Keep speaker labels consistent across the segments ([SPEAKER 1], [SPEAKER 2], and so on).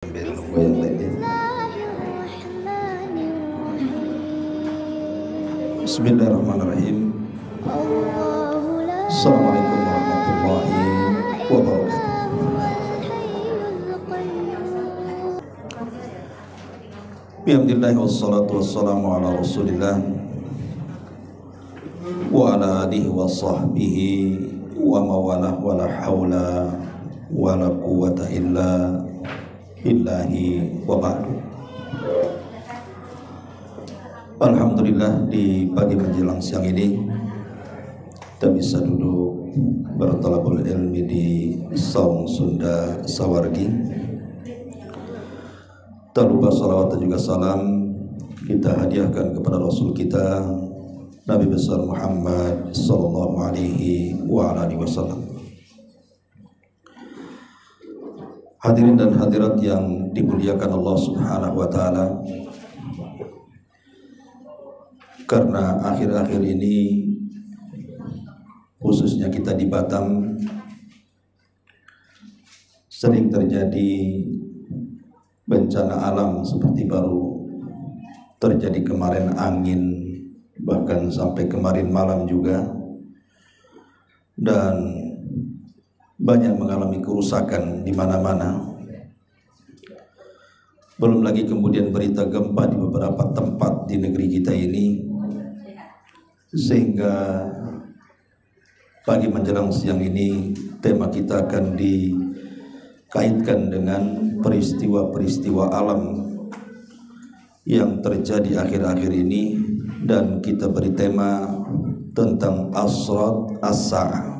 [SPEAKER 1] Bismillahirrahmanirrahim. Assalamualaikum warahmatullahi wabarakatuh. Bismillah wassalatu wassalamu ala rasulillah wa ala alihi wa sahbihi wa mawalah wa la hawla wa la quwwata illa billahi wa ba'du. Alhamdulillah, di pagi menjelang siang ini kita bisa duduk bertolabul ilmi di Saung Sunda Sawargi. Tak lupa salawat dan juga salam kita hadiahkan kepada Rasul kita Nabi besar Muhammad sallallahu alaihi wa alihi wasallam. Hadirin dan hadirat yang dimuliakan Allah Subhanahu wa taala, karena akhir-akhir ini khususnya kita di Batam sering terjadi bencana alam, seperti baru terjadi kemarin angin, bahkan sampai kemarin malam juga, dan banyak mengalami kerusakan di mana-mana. Belum lagi kemudian berita gempa di beberapa tempat di negeri kita ini, sehingga pagi menjelang siang ini tema kita akan dikaitkan dengan peristiwa-peristiwa alam yang terjadi akhir-akhir ini, dan kita beri tema tentang asrat as-sa'ah,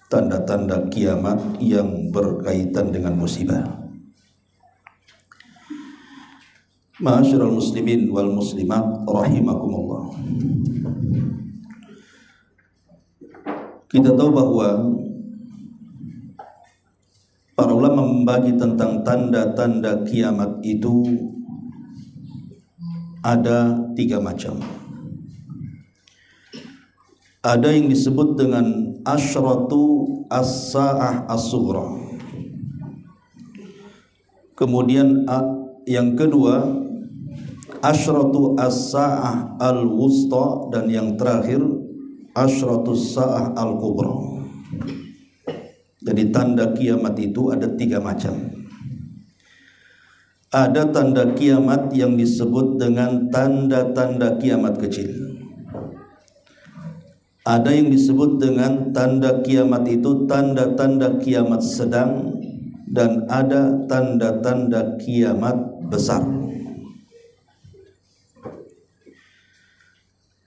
[SPEAKER 1] tanda-tanda kiamat yang berkaitan dengan musibah. Ma'asyiral muslimin wal muslimat rahimakumullah. Kita tahu bahwa para ulama membagi tentang tanda-tanda kiamat itu ada 3 macam. Ada yang disebut dengan asyratu as-sa'ah as-sughra. Kemudian yang kedua asyratu as-sa'ah al-wusta, dan yang terakhir asyratu as-sa'ah al-kubra. Jadi tanda kiamat itu ada 3 macam. Ada tanda kiamat yang disebut dengan tanda-tanda kiamat kecil. Ada yang disebut dengan tanda kiamat itu tanda-tanda kiamat sedang, dan ada tanda-tanda kiamat besar.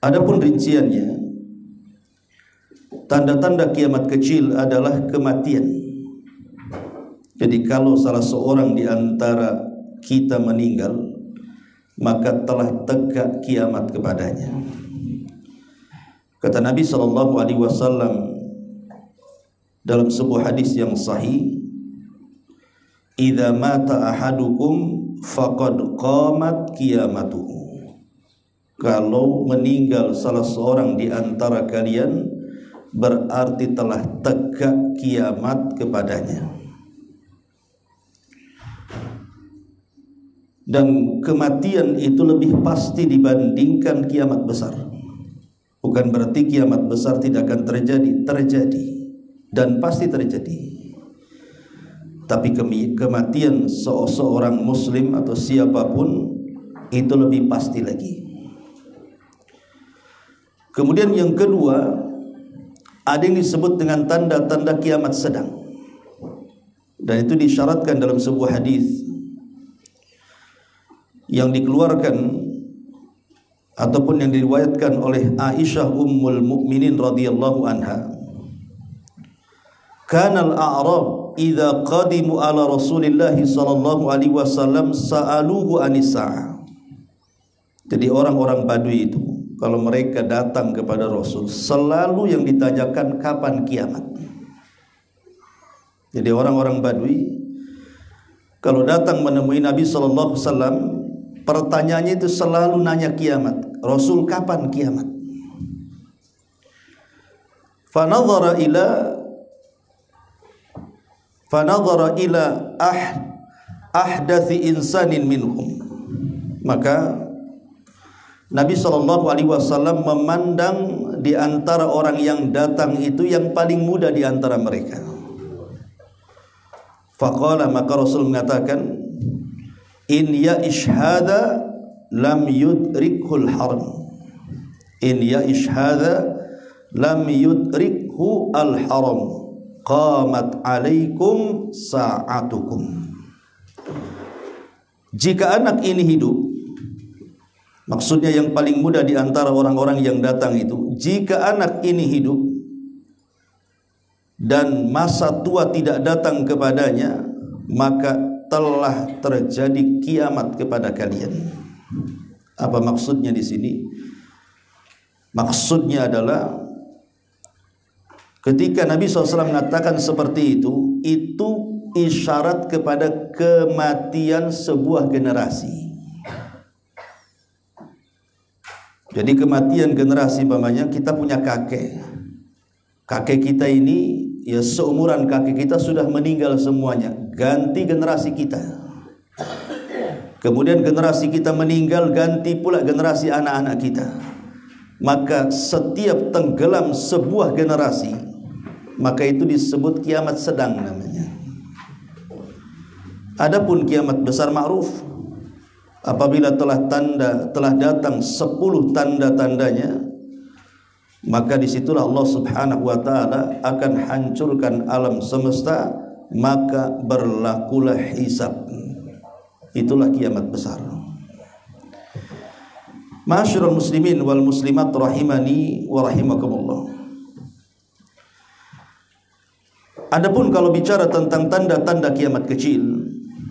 [SPEAKER 1] Adapun rinciannya, tanda-tanda kiamat kecil adalah kematian. Jadi kalau salah seorang di antara kita meninggal, maka telah tegak kiamat kepadanya. Kata Nabi SAW dalam sebuah hadis yang sahih, "Idza mata ahadukum faqad qamat qiyamatuhu." Kalau meninggal salah seorang di antara kalian, berarti telah tegak kiamat kepadanya. Dan kematian itu lebih pasti dibandingkan kiamat besar. Bukan berarti kiamat besar tidak akan terjadi, terjadi dan pasti terjadi. Tapi kematian seorang muslim atau siapapun itu lebih pasti lagi. Kemudian yang kedua, ada yang disebut dengan tanda-tanda kiamat sedang, dan itu disyaratkan dalam sebuah hadis yang dikeluarkan ataupun yang diriwayatkan oleh Aisyah Ummul Mukminin radhiyallahu anha. Kana al-a'rab idza qadimu ala Rasulillah sallallahu alaihi wasallam sa'aluhu anis-sa'ah. Jadi orang-orang Badui itu kalau mereka datang kepada Rasul, selalu yang ditanyakan kapan kiamat. Jadi orang-orang Badui kalau datang menemui Nabi sallallahu alaihi wasallam, pertanyaannya itu selalu nanya kiamat. Rasul, kapan kiamat? Fanadhara ila ahdathi insanin minhum. Maka Nabi SAW memandang di antara orang yang datang itu yang paling muda di antara mereka. Faqala, maka Rasul mengatakan, in ya'ish hadha lam yudrikhul haram. In ya'ish hadha lam yudrikhu al haram. Qamat alaikum sa'atukum. Jika anak ini hidup, maksudnya yang paling muda di antara orang-orang yang datang itu, jika anak ini hidup dan masa tua tidak datang kepadanya, maka telah terjadi kiamat kepada kalian. Apa maksudnya di sini? Maksudnya adalah ketika Nabi SAW mengatakan seperti itu isyarat kepada kematian sebuah generasi. Jadi kematian generasi, umpamanya kita punya kakek kita ini ya seumuran kakek kita sudah meninggal semuanya, ganti generasi kita. Kemudian generasi kita meninggal, ganti pula generasi anak-anak kita. Maka setiap tenggelam sebuah generasi, maka itu disebut kiamat sedang namanya. Adapun kiamat besar ma'ruf, apabila telah datang 10 tanda-tandanya, maka disitulah Allah Subhanahu wa ta'ala akan hancurkan alam semesta, maka berlakulah hisab. Itulah kiamat besar. Ma'asyiral muslimin wal muslimat rahimani wa rahimakumullah. Adapun kalau bicara tentang tanda-tanda kiamat kecil,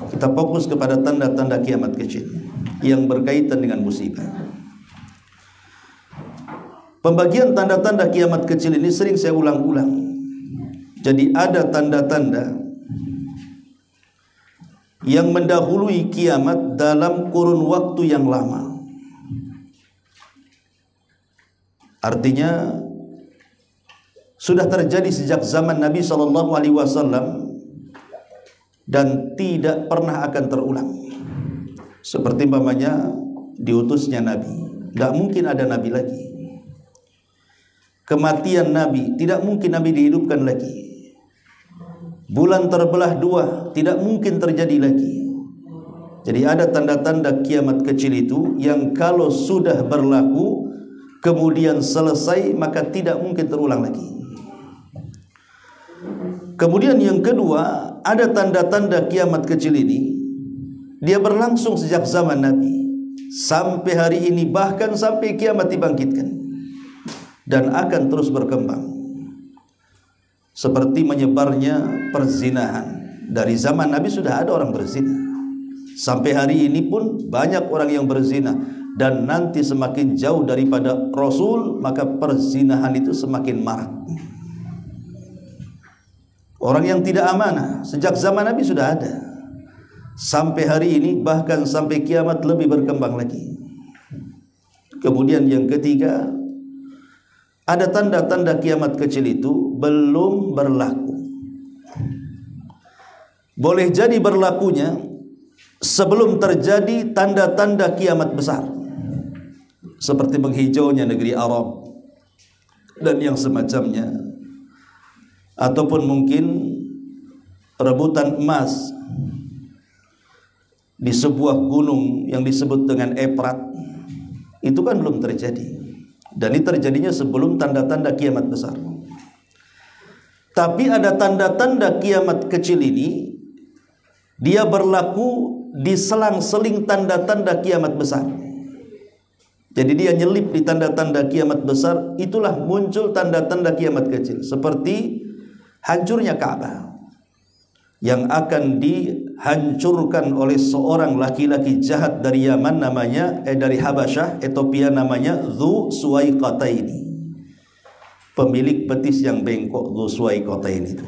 [SPEAKER 1] kita fokus kepada tanda-tanda kiamat kecil yang berkaitan dengan musibah. Pembagian tanda-tanda kiamat kecil ini sering saya ulang-ulang. Jadi ada tanda-tanda yang mendahului kiamat dalam kurun waktu yang lama. Artinya sudah terjadi sejak zaman Nabi SAW dan tidak pernah akan terulang. Seperti umpamanya diutusnya Nabi, tidak mungkin ada Nabi lagi. Kematian Nabi, tidak mungkin Nabi dihidupkan lagi. Bulan terbelah dua, tidak mungkin terjadi lagi. Jadi ada tanda-tanda kiamat kecil itu yang kalau sudah berlaku kemudian selesai, maka tidak mungkin terulang lagi. Kemudian yang kedua, ada tanda-tanda kiamat kecil ini, dia berlangsung sejak zaman Nabi sampai hari ini, bahkan sampai kiamat dibangkitkan, dan akan terus berkembang. Seperti menyebarnya perzinahan. Dari zaman Nabi sudah ada orang berzina, sampai hari ini pun banyak orang yang berzina. Dan nanti semakin jauh daripada Rasul, maka perzinahan itu semakin marak. Orang yang tidak amanah sejak zaman Nabi sudah ada, sampai hari ini, bahkan sampai kiamat lebih berkembang lagi. Kemudian yang ketiga, ada tanda-tanda kiamat kecil itu belum berlaku. Boleh jadi berlakunya sebelum terjadi tanda-tanda kiamat besar, seperti menghijaunya negeri Arab dan yang semacamnya, ataupun mungkin rebutan emas di sebuah gunung yang disebut dengan Efrat. Itu kan belum terjadi, dan ini terjadinya sebelum tanda-tanda kiamat besar. Tapi ada tanda-tanda kiamat kecil ini, dia berlaku di selang-seling tanda-tanda kiamat besar. Jadi dia nyelip di tanda-tanda kiamat besar, itulah muncul tanda-tanda kiamat kecil. Seperti hancurnya Ka'bah yang akan dihancurkan oleh seorang laki-laki jahat dari Yaman, namanya dari Habasyah, Ethiopia, namanya Dzu Suwaiqataini. Pemilik betis yang bengkok, Dzu Suwaiqataini itu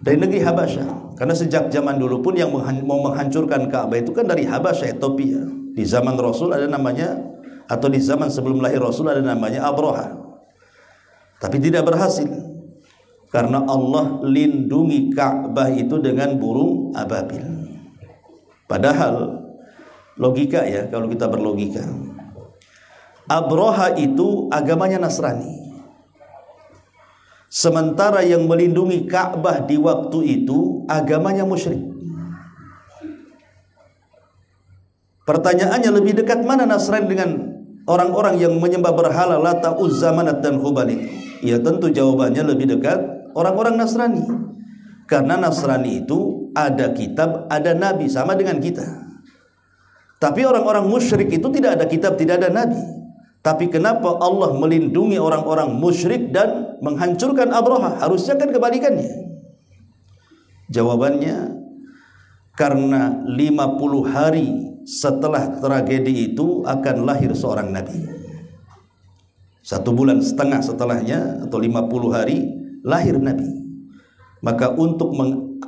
[SPEAKER 1] dari negeri Habasyah. Karena sejak zaman dulu pun yang mau menghancurkan Ka'bah itu kan dari Habasyah, Ethiopia. Di zaman Rasul ada namanya, atau di zaman sebelum lahir Rasul ada namanya Abraha. Tapi tidak berhasil, karena Allah lindungi Ka'bah itu dengan burung ababil. Padahal logika ya, kalau kita berlogika, Abraha itu agamanya Nasrani. Sementara yang melindungi Ka'bah di waktu itu agamanya musyrik. Pertanyaannya, lebih dekat mana Nasrani dengan orang-orang yang menyembah berhala Lata, Uzza, Manat dan Hubal itu? Ya tentu jawabannya lebih dekat orang-orang Nasrani. Karena Nasrani itu ada kitab, ada nabi, sama dengan kita. Tapi orang-orang musyrik itu tidak ada kitab, tidak ada nabi. Tapi kenapa Allah melindungi orang-orang musyrik dan menghancurkan Abraha? Harusnya kan kebalikannya. Jawabannya, karena 50 hari setelah tragedi itu akan lahir seorang nabi. 1,5 bulan setelahnya atau 50 hari lahir nabi. Maka untuk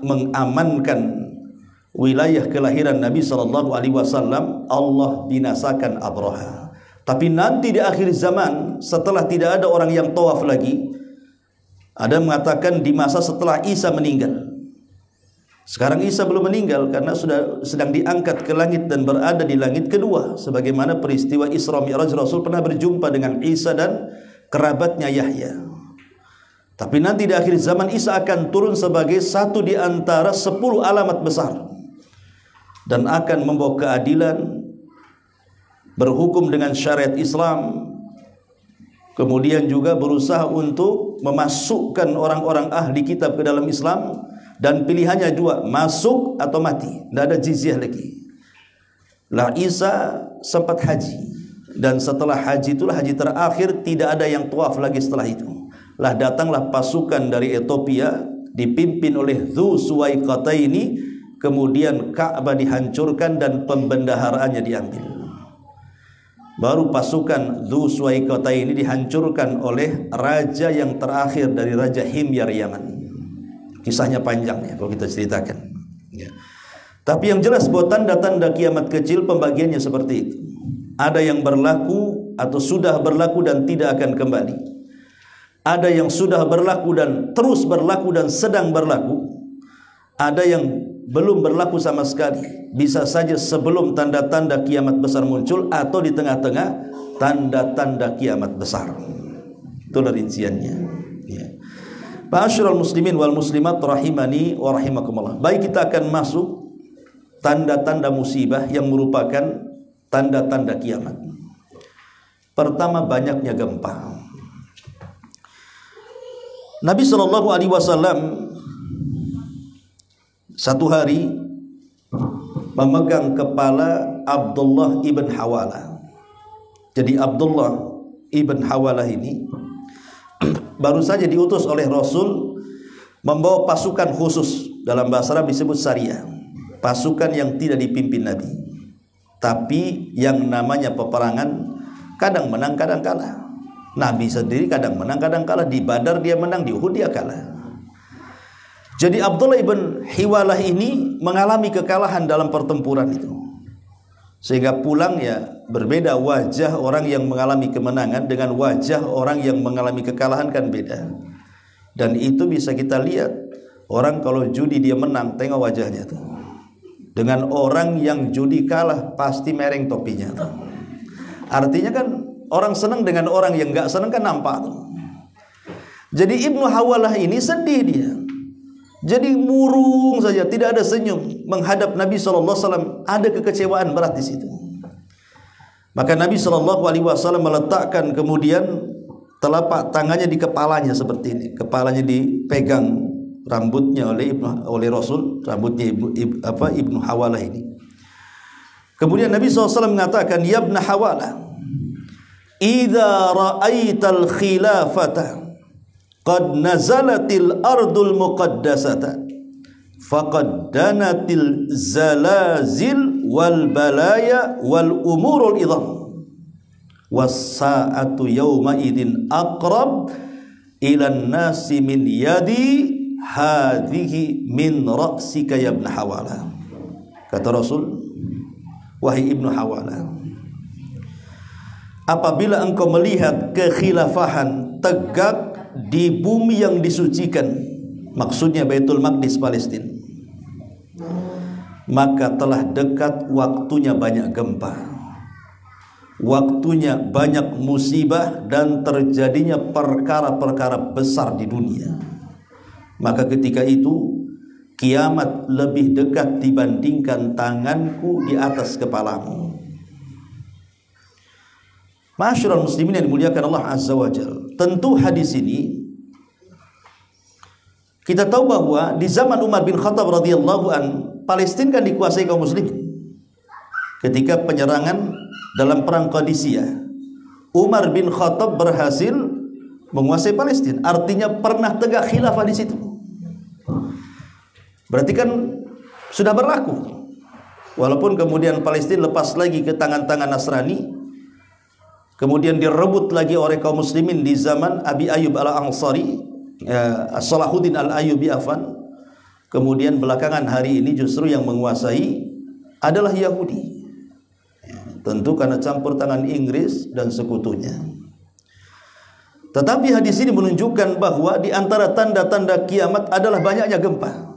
[SPEAKER 1] mengamankan wilayah kelahiran Nabi SAW, Allah binasakan Abraha. Tapi nanti di akhir zaman, setelah tidak ada orang yang tawaf lagi, ada mengatakan di masa setelah Isa meninggal. Sekarang Isa belum meninggal karena sudah sedang diangkat ke langit dan berada di langit kedua. Sebagaimana peristiwa Isra Mi'raj, Rasul pernah berjumpa dengan Isa dan kerabatnya Yahya. Tapi nanti di akhir zaman Isa akan turun sebagai satu di antara 10 alamat besar dan akan membawa keadilan, berhukum dengan syariat Islam, kemudian juga berusaha untuk memasukkan orang-orang ahli kitab ke dalam Islam, dan pilihannya dua, masuk atau mati, tidak ada jizyah lagi. Lah Isa sempat haji, dan setelah haji itulah haji terakhir, tidak ada yang tawaf lagi setelah itu. Lah datanglah pasukan dari Ethiopia dipimpin oleh Dzu Suwaikataini, kemudian Ka'bah dihancurkan dan pembendaharaannya diambil. Baru pasukan Dzu Suwaikataini dihancurkan oleh raja yang terakhir dari Raja Himyar Yaman. Kisahnya panjang ya kalau kita ceritakan ya. Tapi yang jelas bahwa tanda-tanda kiamat kecil pembagiannya seperti itu. Ada yang berlaku atau sudah berlaku dan tidak akan kembali. Ada yang sudah berlaku dan terus berlaku dan sedang berlaku. Ada yang belum berlaku sama sekali. Bisa saja sebelum tanda-tanda kiamat besar muncul atau di tengah-tengah tanda-tanda kiamat besar. Itulah rinciannya ya. Ma'asyiral muslimin wal muslimat rahimani wa rahimakumullah. Baik, kita akan masuk tanda-tanda musibah yang merupakan tanda-tanda kiamat. Pertama, banyaknya gempa. Nabi SAW satu hari memegang kepala Abdullah ibn Hawalah. Jadi Abdullah ibn Hawalah ini baru saja diutus oleh Rasul membawa pasukan khusus, dalam bahasa Arab disebut Sariyah, pasukan yang tidak dipimpin Nabi. Tapi yang namanya peperangan kadang menang kadang kalah. Nabi sendiri kadang menang kadang kalah. Di Badar dia menang, di Uhud dia kalah. Jadi Abdullah ibn Hawalah ini mengalami kekalahan dalam pertempuran itu, sehingga pulang ya berbeda wajah orang yang mengalami kemenangan dengan wajah orang yang mengalami kekalahan, kan beda. Dan itu bisa kita lihat, orang kalau judi dia menang, tengok wajahnya tuh. Dengan orang yang judi kalah pasti mereng topinya tuh. Artinya kan orang senang dengan orang yang gak senang kan nampak tuh. Jadi Ibnu Hawalah ini sedih dia. Jadi murung saja, tidak ada senyum menghadap Nabi SAW. Ada kekecewaan berat di situ. Maka Nabi SAW meletakkan kemudian telapak tangannya di kepalanya seperti ini. Kepalanya dipegang rambutnya oleh Rasul, rambutnya Ibnu Hawalah ini. Kemudian Nabi SAW mengatakan, ya Ibnu Hawalah, idza ra'aital khilafata qad nazalatil ardul muqaddasata faqad danatil zalazil wal balaya wal umurul idham was sa'atu yawma idin aqrab ilan nasi min yadi hadhihi min ra'sika ya Ibnu Hawalah. Kata Rasul, wahai Ibnu Hawalah, apabila engkau melihat kekhilafahan tegak di bumi yang disucikan, maksudnya Baitul Maqdis Palestina, maka telah dekat waktunya banyak gempa, waktunya banyak musibah, dan terjadinya perkara-perkara besar di dunia. Maka ketika itu kiamat lebih dekat dibandingkan tanganku di atas kepalamu. Ma'asyiral muslimin yang dimuliakan Allah Azza wa Jalla, tentu hadis ini kita tahu bahwa di zaman Umar bin Khattab radhiyallahu an, Palestina kan dikuasai kaum muslimin. Ketika penyerangan dalam perang Qadisiyah, Umar bin Khattab berhasil menguasai Palestina. Artinya pernah tegak khilafah di situ. Berarti kan sudah berlaku. Walaupun kemudian Palestina lepas lagi ke tangan-tangan Nasrani, kemudian direbut lagi oleh kaum muslimin di zaman Abi Ayyub al-Ansari, Salahuddin al-Ayyubi afan. Kemudian belakangan hari ini justru yang menguasai adalah Yahudi. Tentu karena campur tangan Inggris dan sekutunya. Tetapi hadis ini menunjukkan bahwa di antara tanda-tanda kiamat adalah banyaknya gempa.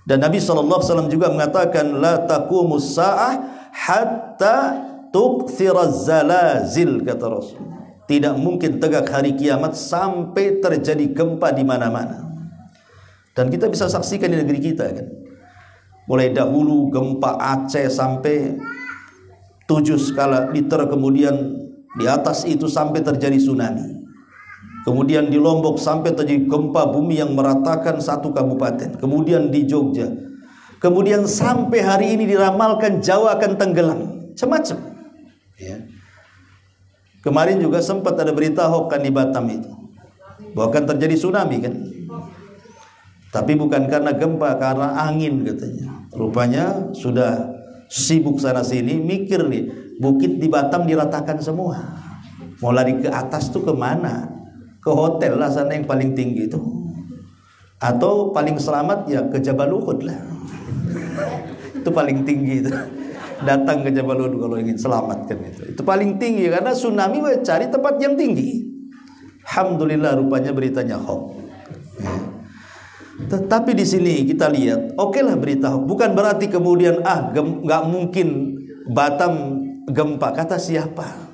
[SPEAKER 1] Dan Nabi SAW juga mengatakan, la taqumus sa'ah hatta tukthiraz zalazil, kata Rasul. Tidak mungkin tegak hari kiamat sampai terjadi gempa di mana-mana. Dan kita bisa saksikan di negeri kita kan. Mulai dahulu gempa Aceh sampai 7 skala Richter, kemudian di atas itu sampai terjadi tsunami. Kemudian di Lombok sampai terjadi gempa bumi yang meratakan satu kabupaten. Kemudian di Jogja. Kemudian sampai hari ini diramalkan Jawa akan tenggelam. Macam-macam. Ya. Kemarin juga sempat ada berita hoax kan di Batam itu, bahwa akan terjadi tsunami kan. Tapi bukan karena gempa, karena angin katanya. Rupanya sudah sibuk sana sini, mikir nih, bukit di Batam diratakan semua. Mau lari ke atas tuh kemana? Ke hotel lah sana yang paling tinggi itu. Atau paling selamat ya ke Jabal Uhud lah. Itu paling tinggi itu. Datang ke Jabal Uhud kalau ingin selamatkan itu. Itu paling tinggi karena tsunami cari tempat yang tinggi. Alhamdulillah rupanya beritanya hoax. Tetapi di sini kita lihat, okelah berita hoax. Bukan berarti kemudian nggak mungkin Batam gempa. Kata siapa?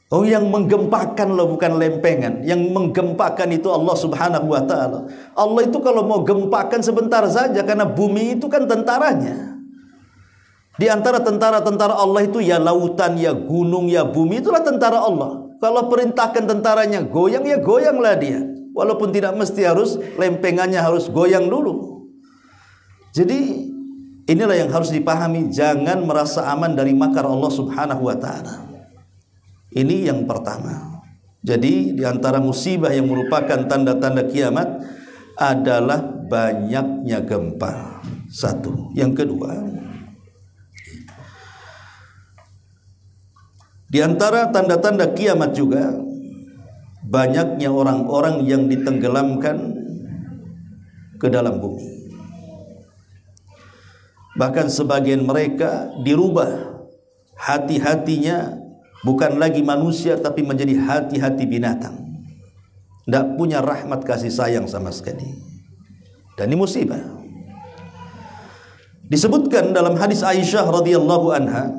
[SPEAKER 1] Oh, yang menggempakan loh, bukan lempengan. Yang menggempakan itu Allah Subhanahu wa ta'ala. Allah itu kalau mau gempakan sebentar saja, karena bumi itu kan tentaranya. Di antara tentara-tentara Allah itu ya lautan, ya gunung, ya bumi, itulah tentara Allah. Kalau perintahkan tentaranya goyang, ya goyanglah dia. Walaupun tidak mesti harus lempengannya harus goyang dulu. Jadi inilah yang harus dipahami. Jangan merasa aman dari makar Allah Subhanahu wa ta'ala. Ini yang pertama. Jadi di antara musibah yang merupakan tanda-tanda kiamat adalah banyaknya gempa. Satu. Yang kedua, di antara tanda-tanda kiamat juga banyaknya orang-orang yang ditenggelamkan ke dalam bumi. Bahkan sebagian mereka dirubah hati-hatinya, bukan lagi manusia tapi menjadi hati-hati binatang. Tidak punya rahmat kasih sayang sama sekali. Dan ini musibah. Disebutkan dalam hadis Aisyah radhiyallahu anha,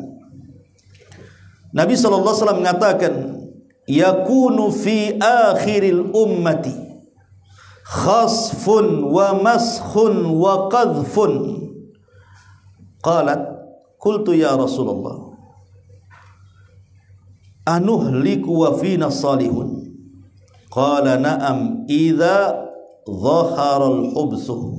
[SPEAKER 1] Nabi SAW mengatakan, yakunu fi akhiril ummati khasfun wa maskhun wa qadhfun. Qalat, qultu ya Rasulullah, anuhliku wa fina salihun? Qala na'am idza dhahara al-hubsu.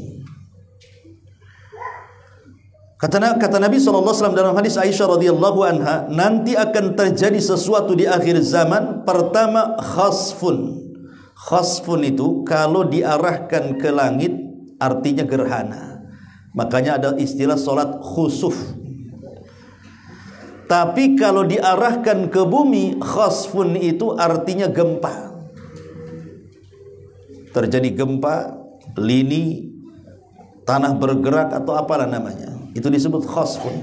[SPEAKER 1] Kata Nabi SAW dalam hadis Aisyah radhiyallahu anha, nanti akan terjadi sesuatu di akhir zaman. Pertama, khasfun. Khasfun itu kalau diarahkan ke langit artinya gerhana. Makanya ada istilah solat khusuf. Tapi kalau diarahkan ke bumi, khasfun itu artinya gempa. Terjadi gempa, lini, tanah bergerak atau apalah namanya, itu disebut khasfun.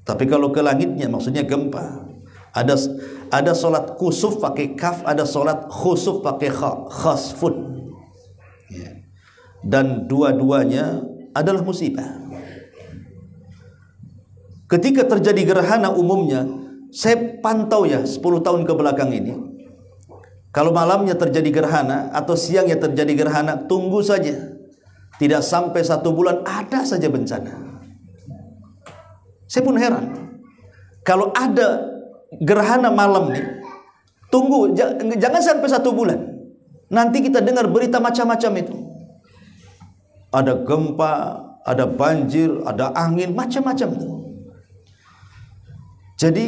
[SPEAKER 1] Tapi kalau ke langitnya maksudnya gempa. Ada solat khusuf pakai kaf, ada solat khusuf pakai kha, khasfun. Dan dua-duanya adalah musibah. Ketika terjadi gerhana umumnya, saya pantau ya 10 tahun ke belakang ini, kalau malamnya terjadi gerhana atau siangnya terjadi gerhana, tunggu saja. Tidak sampai 1 bulan ada saja bencana. Saya pun heran. Kalau ada gerhana malam nih, tunggu, jangan sampai 1 bulan. Nanti kita dengar berita macam-macam itu. Ada gempa, ada banjir, ada angin, macam-macam itu. Jadi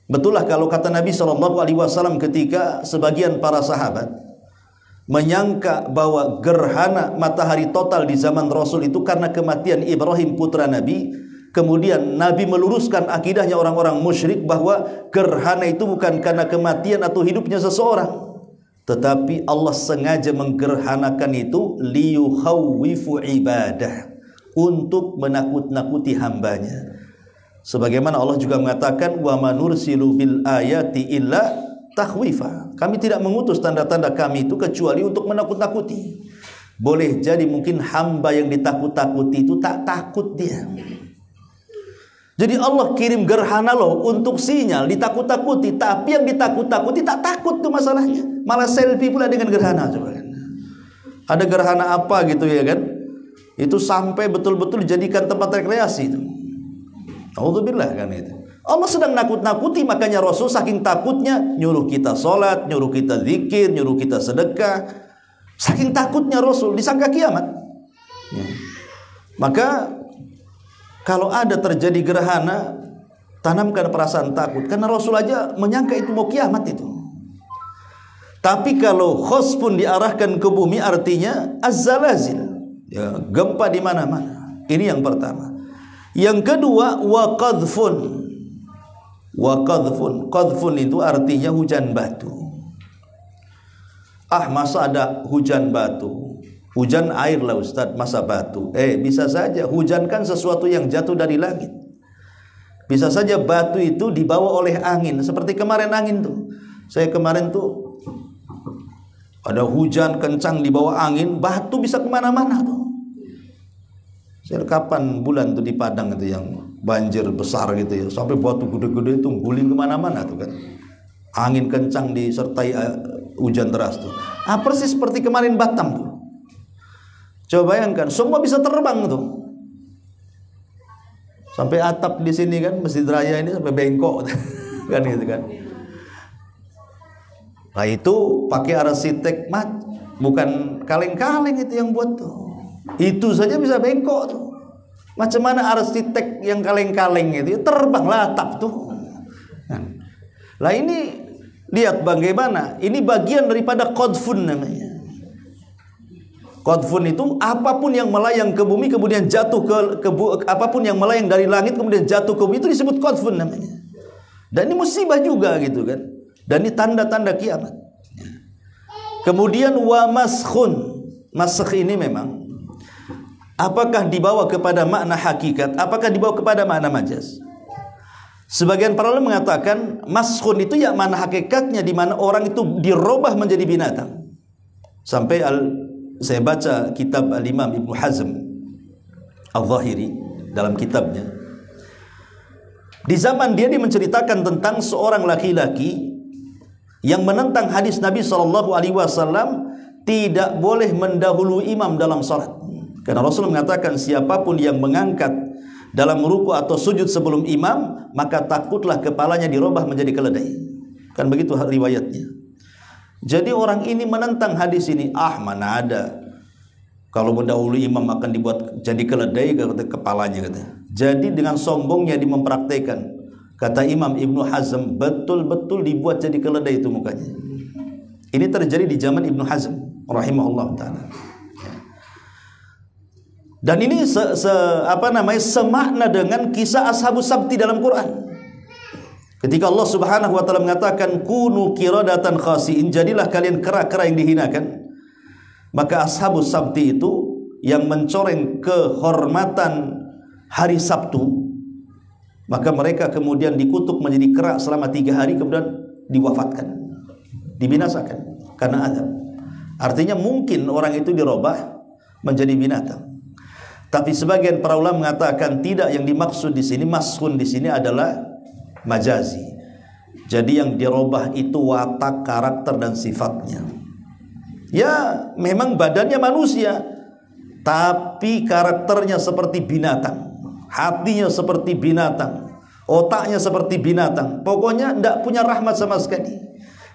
[SPEAKER 1] betullah kalau kata Nabi SAW ketika sebagian para sahabat menyangka bahwa gerhana matahari total di zaman Rasul itu karena kematian Ibrahim putra Nabi. Kemudian Nabi meluruskan akidahnya orang-orang musyrik bahwa gerhana itu bukan karena kematian atau hidupnya seseorang, tetapi Allah sengaja menggerhanakan itu liyukhawwifu ibadah, untuk menakut-nakuti hambanya. Sebagaimana Allah juga mengatakan, wa manursilu bil ayati illa takhwifa. Kami tidak mengutus tanda-tanda kami itu kecuali untuk menakut-nakuti. Boleh jadi mungkin hamba yang ditakut-takuti itu tak takut dia. Jadi Allah kirim gerhana loh untuk sinyal ditakut-takuti, tapi yang ditakut-takuti tak takut tuh masalahnya. Malah selfie pula dengan gerhana, coba kan. Ada gerhana apa gitu ya kan? Itu sampai betul-betul dijadikan tempat rekreasi itu. Alhamdulillah kan itu. Allah sedang nakut-nakuti, makanya Rasul saking takutnya nyuruh kita sholat, nyuruh kita zikir, nyuruh kita sedekah. Saking takutnya Rasul, disangka kiamat. Ya. Maka kalau ada terjadi gerhana, tanamkan perasaan takut, karena Rasul aja menyangka itu mau kiamat itu. Tapi kalau khosfun diarahkan ke bumi, artinya az-zalazil, ya, gempa di mana-mana. Ini yang pertama. Yang kedua, wa qadhfun. Wa qadhfun. Qadhfun itu artinya hujan batu. Ah, masa ada hujan batu? Hujan air lah Ustaz, masa batu? Bisa saja hujan kan sesuatu yang jatuh dari langit. Bisa saja batu itu dibawa oleh angin, seperti kemarin angin tuh. Saya kemarin tuh ada hujan kencang dibawa angin, batu bisa kemana-mana tuh. Saya kapan bulan tuh di Padang itu yang banjir besar gitu ya, sampai batu gede-gede itu guling kemana-mana tuh kan. Angin kencang disertai hujan deras tuh. Persis seperti kemarin Batam tuh. Coba bayangkan, semua bisa terbang tuh. Sampai atap di sini kan, Masjid Raya ini sampai bengkok kan gitu kan. Nah itu pakai arsitek bukan kaleng-kaleng itu yang buat tuh. Itu saja bisa bengkok tuh. Macam mana arsitek yang kaleng-kaleng itu terbang atap tuh. Lah ini lihat bagaimana, ini bagian daripada qadfun namanya. Qadfun itu apapun yang melayang ke bumi kemudian jatuh apapun yang melayang dari langit kemudian jatuh ke bumi, itu disebut qadfun namanya. Dan ini musibah juga gitu kan. Dan ini tanda-tanda kiamat. Kemudian wa maskhun. Maskh ini memang apakah dibawa kepada makna hakikat, apakah dibawa kepada makna majaz? Sebagian para ulama mengatakan maskhun itu ya makna hakikatnya, di mana orang itu dirubah menjadi binatang. Sampai saya baca kitab Al-Imam Ibnu Hazm Al-Zahiri dalam kitabnya. Di zaman dia menceritakan tentang seorang laki-laki yang menentang hadis Nabi SAW tidak boleh mendahului imam dalam salat. Karena Rasul mengatakan siapapun yang mengangkat dalam ruku atau sujud sebelum imam, maka takutlah kepalanya dirubah menjadi keledai. Kan begitu riwayatnya. Jadi orang ini menentang hadis ini. Mana ada, kalau mendahului imam akan dibuat jadi keledai kepalanya kata. Jadi dengan sombongnya dia mempraktekkan. Kata Imam Ibnu Hazm, betul-betul dibuat jadi keledai itu mukanya. Ini terjadi di zaman Ibnu Hazm rahimahullah ta'ala. Dan ini semakna dengan kisah Ashabus Sabti dalam Quran. Ketika Allah Subhanahu wa taala mengatakan kunu qiradatan khasiin, jadilah kalian kera-kera yang dihinakan. Maka Ashabus Sabti itu yang mencoreng kehormatan hari Sabtu, maka mereka kemudian dikutuk menjadi kera selama 3 hari, kemudian diwafatkan, dibinasakan karena azab. Artinya mungkin orang itu dirubah menjadi binatang. Tapi sebagian para ulama mengatakan tidak, yang dimaksud di sini mashun di sini adalah majazi. Jadi yang dirubah itu watak, karakter dan sifatnya. Ya, memang badannya manusia, tapi karakternya seperti binatang, hatinya seperti binatang, otaknya seperti binatang. Pokoknya tidak punya rahmat sama sekali.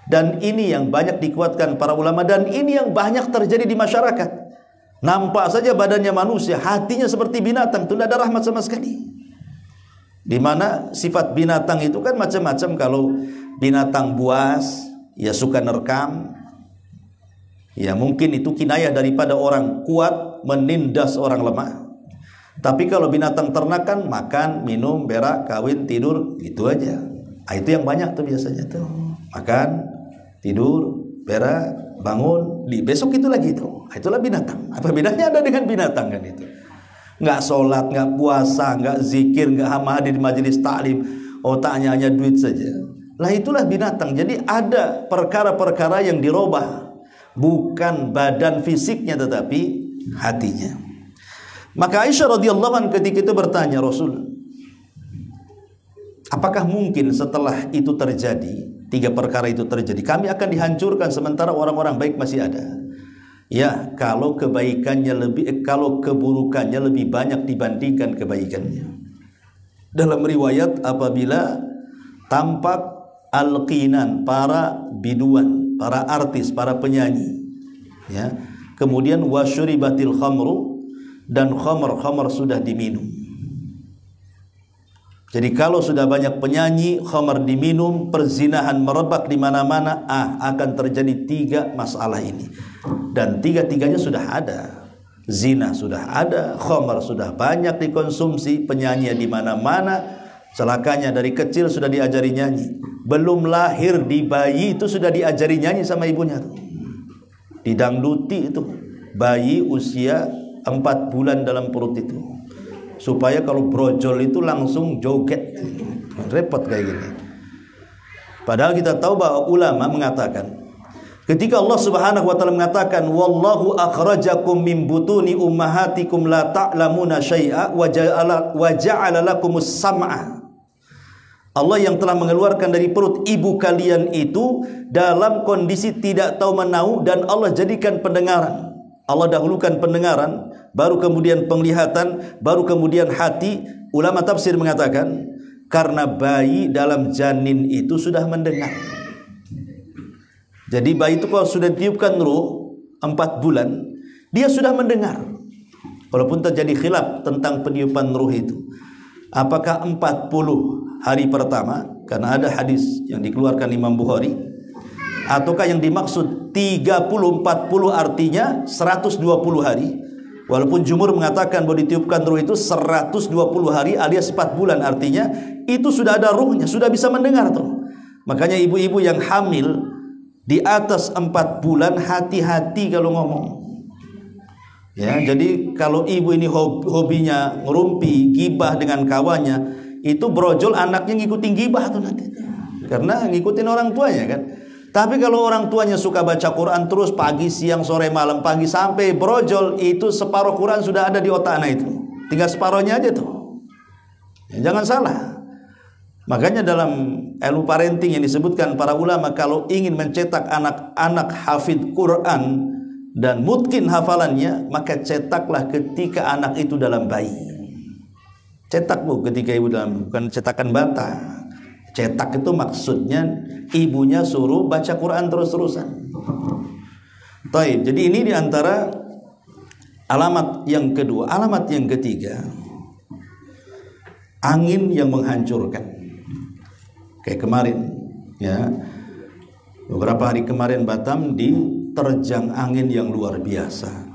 [SPEAKER 1] Dan ini yang banyak dikuatkan para ulama, dan ini yang banyak terjadi di masyarakat. Nampak saja badannya manusia, hatinya seperti binatang, tidak ada rahmat sama sekali. Di mana sifat binatang itu kan macam-macam. Kalau binatang buas, ya suka nerkam, ya mungkin itu kinayah daripada orang kuat menindas orang lemah. Tapi kalau binatang ternak kan makan, minum, berak, kawin, tidur, gitu aja. Itu yang banyak tuh biasanya tuh. Makan, tidur, berak, bangun, besok itu lagi itu. Itulah binatang. Apa bedanya ada dengan binatang kan itu? Nggak sholat, nggak puasa, nggak zikir, nggak hadir di majelis taklim, otaknya hanya duit saja. Lah itulah binatang. Jadi ada perkara-perkara yang dirubah, bukan badan fisiknya tetapi hatinya. Maka Aisyah radhiyallahu anha ketika itu bertanya, Rasul, apakah mungkin setelah itu terjadi, tiga perkara itu terjadi, kami akan dihancurkan sementara orang-orang baik masih ada? Ya, kalau kalau keburukannya lebih banyak dibandingkan kebaikannya. Dalam riwayat apabila tampak al-qinan, para biduan, para artis, para penyanyi, ya. Kemudian wasyuribatil khamru, dan khamar sudah diminum. Jadi kalau sudah banyak penyanyi, khamar diminum, perzinahan merebak di mana-mana, akan terjadi tiga masalah ini. Dan tiga-tiganya sudah ada. Zina sudah ada, khamar sudah banyak dikonsumsi, penyanyi di mana-mana. Celakanya dari kecil sudah diajari nyanyi. Belum lahir di bayi itu sudah diajari nyanyi sama ibunya tuh. Didangduti itu bayi usia 4 bulan dalam perut itu, supaya kalau brojol itu langsung joget. Repot kayak gini. Padahal kita tahu bahwa ulama mengatakan, ketika Allah Subhanahu wa taala mengatakan wallahu akhrajakum min butuni ummahatikum la ta'lamuna syai'a wa ja'ala lakumus sam'a. Allah yang telah mengeluarkan dari perut ibu kalian itu dalam kondisi tidak tahu menahu, dan Allah jadikan pendengaran. Allah dahulukan pendengaran, baru kemudian penglihatan, baru kemudian hati. Ulama tafsir mengatakan karena bayi dalam janin itu sudah mendengar. Jadi bayi itu kalau sudah ditiupkan ruh 4 bulan, dia sudah mendengar. Walaupun terjadi khilaf tentang peniupan ruh itu, apakah 40 hari pertama, karena ada hadis yang dikeluarkan Imam Bukhari, ataukah yang dimaksud 30-40 artinya 120 hari. Walaupun jumhur mengatakan bahwa ditiupkan ruh itu 120 hari alias 4 bulan, artinya itu sudah ada ruhnya, sudah bisa mendengar tuh. Makanya ibu-ibu yang hamil di atas 4 bulan hati-hati kalau ngomong. Ya, jadi kalau ibu ini hobinya ngerumpi, gibah dengan kawannya, itu brojol anaknya ngikutin gibah tuh nanti. Karena ngikutin orang tuanya kan. Tapi kalau orang tuanya suka baca Quran terus pagi, siang, sore, malam, pagi sampai brojol, itu separuh Quran sudah ada di otak anak itu. Tinggal separuhnya aja tuh. Ya, jangan salah. Makanya dalam ilmu parenting yang disebutkan para ulama, kalau ingin mencetak anak-anak hafid Quran dan mungkin hafalannya, maka cetaklah ketika anak itu dalam bayi. Cetak bu ketika ibu dalam, bukan cetakan bata. Cetak itu maksudnya ibunya suruh baca Quran terus-terusan. Taib. Jadi ini diantara alamat yang kedua. Alamat yang ketiga, angin yang menghancurkan. Kayak kemarin, ya, beberapa hari kemarin Batam diterjang angin yang luar biasa.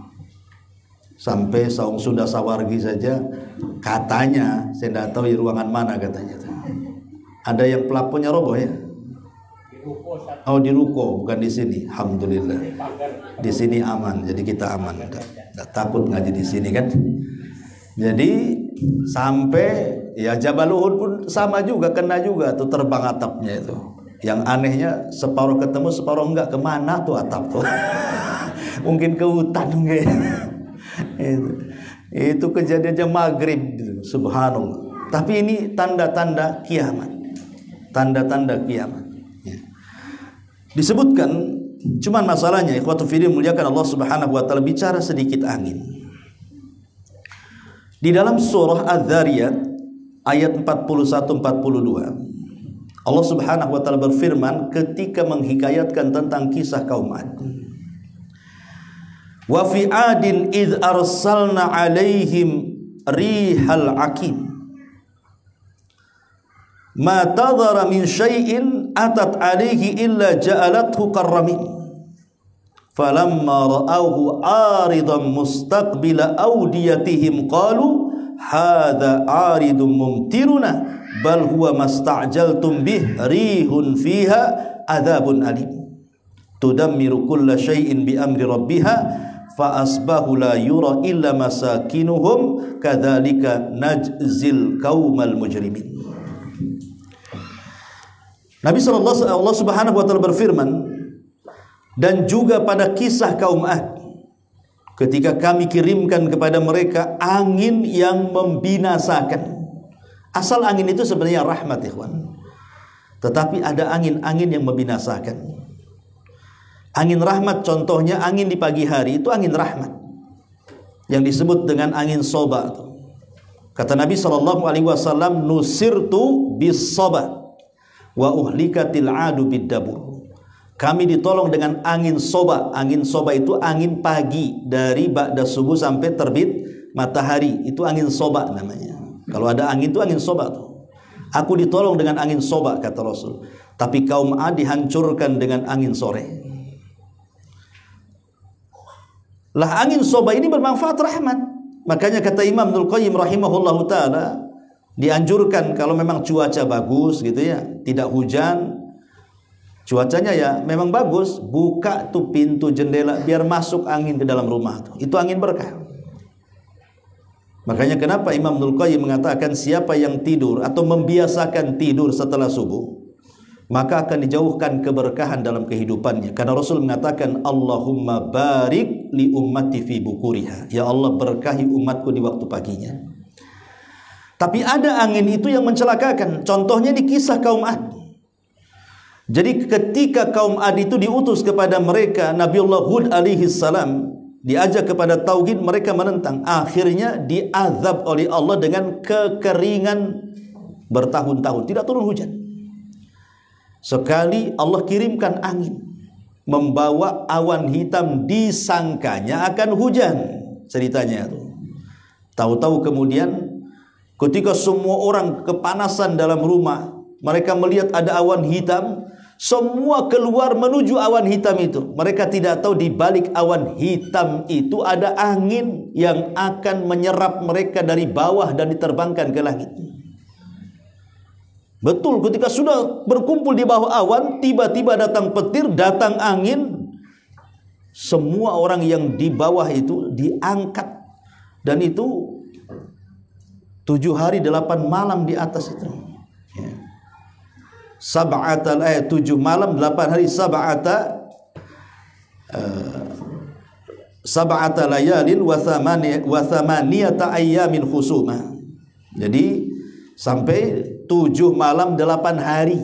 [SPEAKER 1] Sampai Saung Sunda Sawargi saja katanya, saya tidak tahu di ruangan mana katanya, ada yang pelapunnya roboh ya. Oh di ruko, bukan di sini. Alhamdulillah. Di sini aman, jadi kita aman. Tidak takut ngaji di sini kan. Jadi sampai ya Jabal Uhud pun sama juga, kena juga tuh, terbang atapnya itu. Yang anehnya separuh ketemu separuh enggak. Kemana tuh atap tuh? Mungkin ke hutan enggak ya? Itu kejadiannya maghrib, subhanallah. Tapi ini tanda-tanda kiamat, tanda-tanda kiamat. Ya. Disebutkan, cuman masalahnya ikhwatu fillah muliakan Allah Subhanahu wa taala, bicara sedikit angin. Di dalam surah Az-Zariyat ayat 41-42, Allah Subhanahu wa taala berfirman ketika menghikayatkan tentang kisah kaum Ad. Wa fi adin id arsalna alaihim rihal aqim ma tadhara min syai'in atat alaihi illa ja'alathu karramin falamma ra'awhu aridan mustaqbila awdiyatihim qalu hadha aridun mumtiruna bal huwa masta'jaltum bih rihun fiha adzabun alim tudammiru kulla syai'in bi amri rabbiha fa asbahu la yura illa masakinuhum kadzalika najzil qaumal mujrimin. Nabi sallallahu Allah Subhanahu wa taala berfirman, dan juga pada kisah kaum Ad ketika kami kirimkan kepada mereka angin yang membinasakan. Asal angin itu sebenarnya rahmat, ikhwan. Tetapi ada angin-angin yang membinasakan. Angin rahmat contohnya angin di pagi hari itu angin rahmat yang disebut dengan angin soba. Kata Nabi SAW, nusirtu bis soba wa uhlikatil adu biddabur. Kami ditolong dengan angin soba. Angin soba itu angin pagi dari ba'da subuh sampai terbit matahari. Itu angin soba namanya. Kalau ada angin itu angin soba tuh. Aku ditolong dengan angin soba, kata Rasul. Tapi kaum Ad dihancurkan dengan angin sore. Lah angin soba ini bermanfaat rahmat. Makanya kata Imam Ibnul Qayyim rahimahullahu ta'ala, dianjurkan kalau memang cuaca bagus gitu ya, tidak hujan, cuacanya ya memang bagus, buka tuh pintu jendela biar masuk angin ke dalam rumah tuh. Itu angin berkah. Makanya kenapa Imam Ibnul Qayyim mengatakan siapa yang tidur atau membiasakan tidur setelah subuh, maka akan dijauhkan keberkahan dalam kehidupannya. Karena Rasul mengatakan, Allahumma barik li ummati fi bukuriha. Ya Allah, berkahi umatku di waktu paginya. Tapi ada angin itu yang mencelakakan. Contohnya di kisah kaum Ad. Jadi ketika kaum Ad itu diutus kepada mereka, Nabiullah Hud alaihi salam diajak kepada tauhid, mereka menentang. Akhirnya diazab oleh Allah dengan kekeringan bertahun-tahun, tidak turun hujan. Sekali Allah kirimkan angin, membawa awan hitam, disangkanya akan hujan. Ceritanya itu. Tahu-tahu kemudian ketika semua orang kepanasan dalam rumah, mereka melihat ada awan hitam, semua keluar menuju awan hitam itu. Mereka tidak tahu di balik awan hitam itu ada angin yang akan menyerap mereka dari bawah dan diterbangkan ke langit. Betul, ketika sudah berkumpul di bawah awan, tiba-tiba datang petir, datang angin, semua orang yang di bawah itu diangkat. Dan itu 7 hari 8 malam di atas itu. Ya. 7 malam 8 hari, sab'ata layalin wa thamaniyata ayyamin khusuma. Jadi sampai 7 malam 8 hari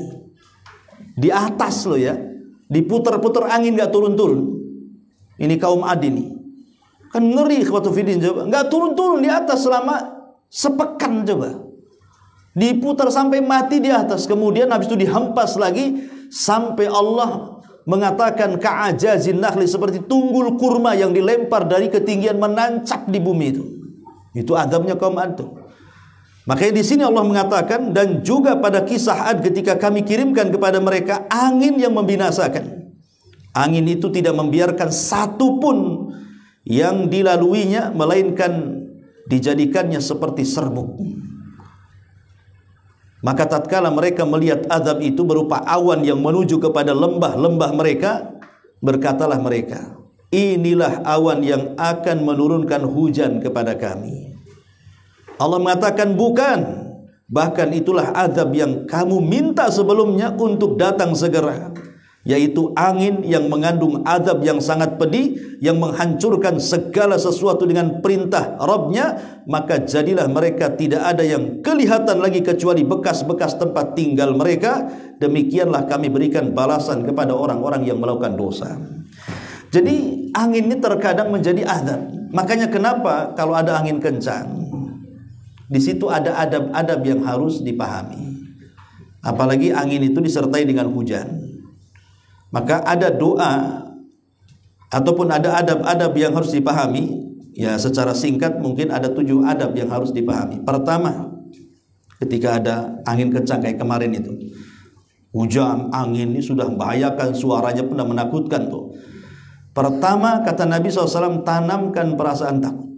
[SPEAKER 1] di atas loh ya, diputar-putar angin gak turun-turun. Ini kaum Ad ini kan ngeri, ikhwatu fiddin, coba gak turun-turun di atas selama sepekan, coba diputar sampai mati di atas, kemudian habis itu dihempas lagi sampai Allah mengatakan ka'ajazin nakhli, seperti tunggul kurma yang dilempar dari ketinggian menancap di bumi itu. Itu azabnya kaum Ad tuh. Makanya di sini Allah mengatakan, dan juga pada kisah Ad ketika kami kirimkan kepada mereka angin yang membinasakan. Angin itu tidak membiarkan satu pun yang dilaluinya, melainkan dijadikannya seperti serbuk. Maka tatkala mereka melihat azab itu berupa awan yang menuju kepada lembah-lembah mereka, berkatalah mereka, inilah awan yang akan menurunkan hujan kepada kami. Allah mengatakan bukan, bahkan itulah azab yang kamu minta sebelumnya untuk datang segera. yaitu angin yang mengandung azab yang sangat pedih, yang menghancurkan segala sesuatu dengan perintah Rabbnya, maka jadilah mereka tidak ada yang kelihatan lagi kecuali bekas-bekas tempat tinggal mereka. Demikianlah kami berikan balasan kepada orang-orang yang melakukan dosa. Jadi angin ini terkadang menjadi azab. Makanya kenapa kalau ada angin kencang, di situ ada adab-adab yang harus dipahami. Apalagi angin itu disertai dengan hujan. Maka ada doa ataupun ada adab-adab yang harus dipahami. Ya, secara singkat mungkin ada 7 adab yang harus dipahami. Pertama, ketika ada angin kencang kayak kemarin itu, hujan, angin ini sudah membahayakan, suaranya pun menakutkan tuh. Pertama, kata Nabi SAW, tanamkan perasaan takut.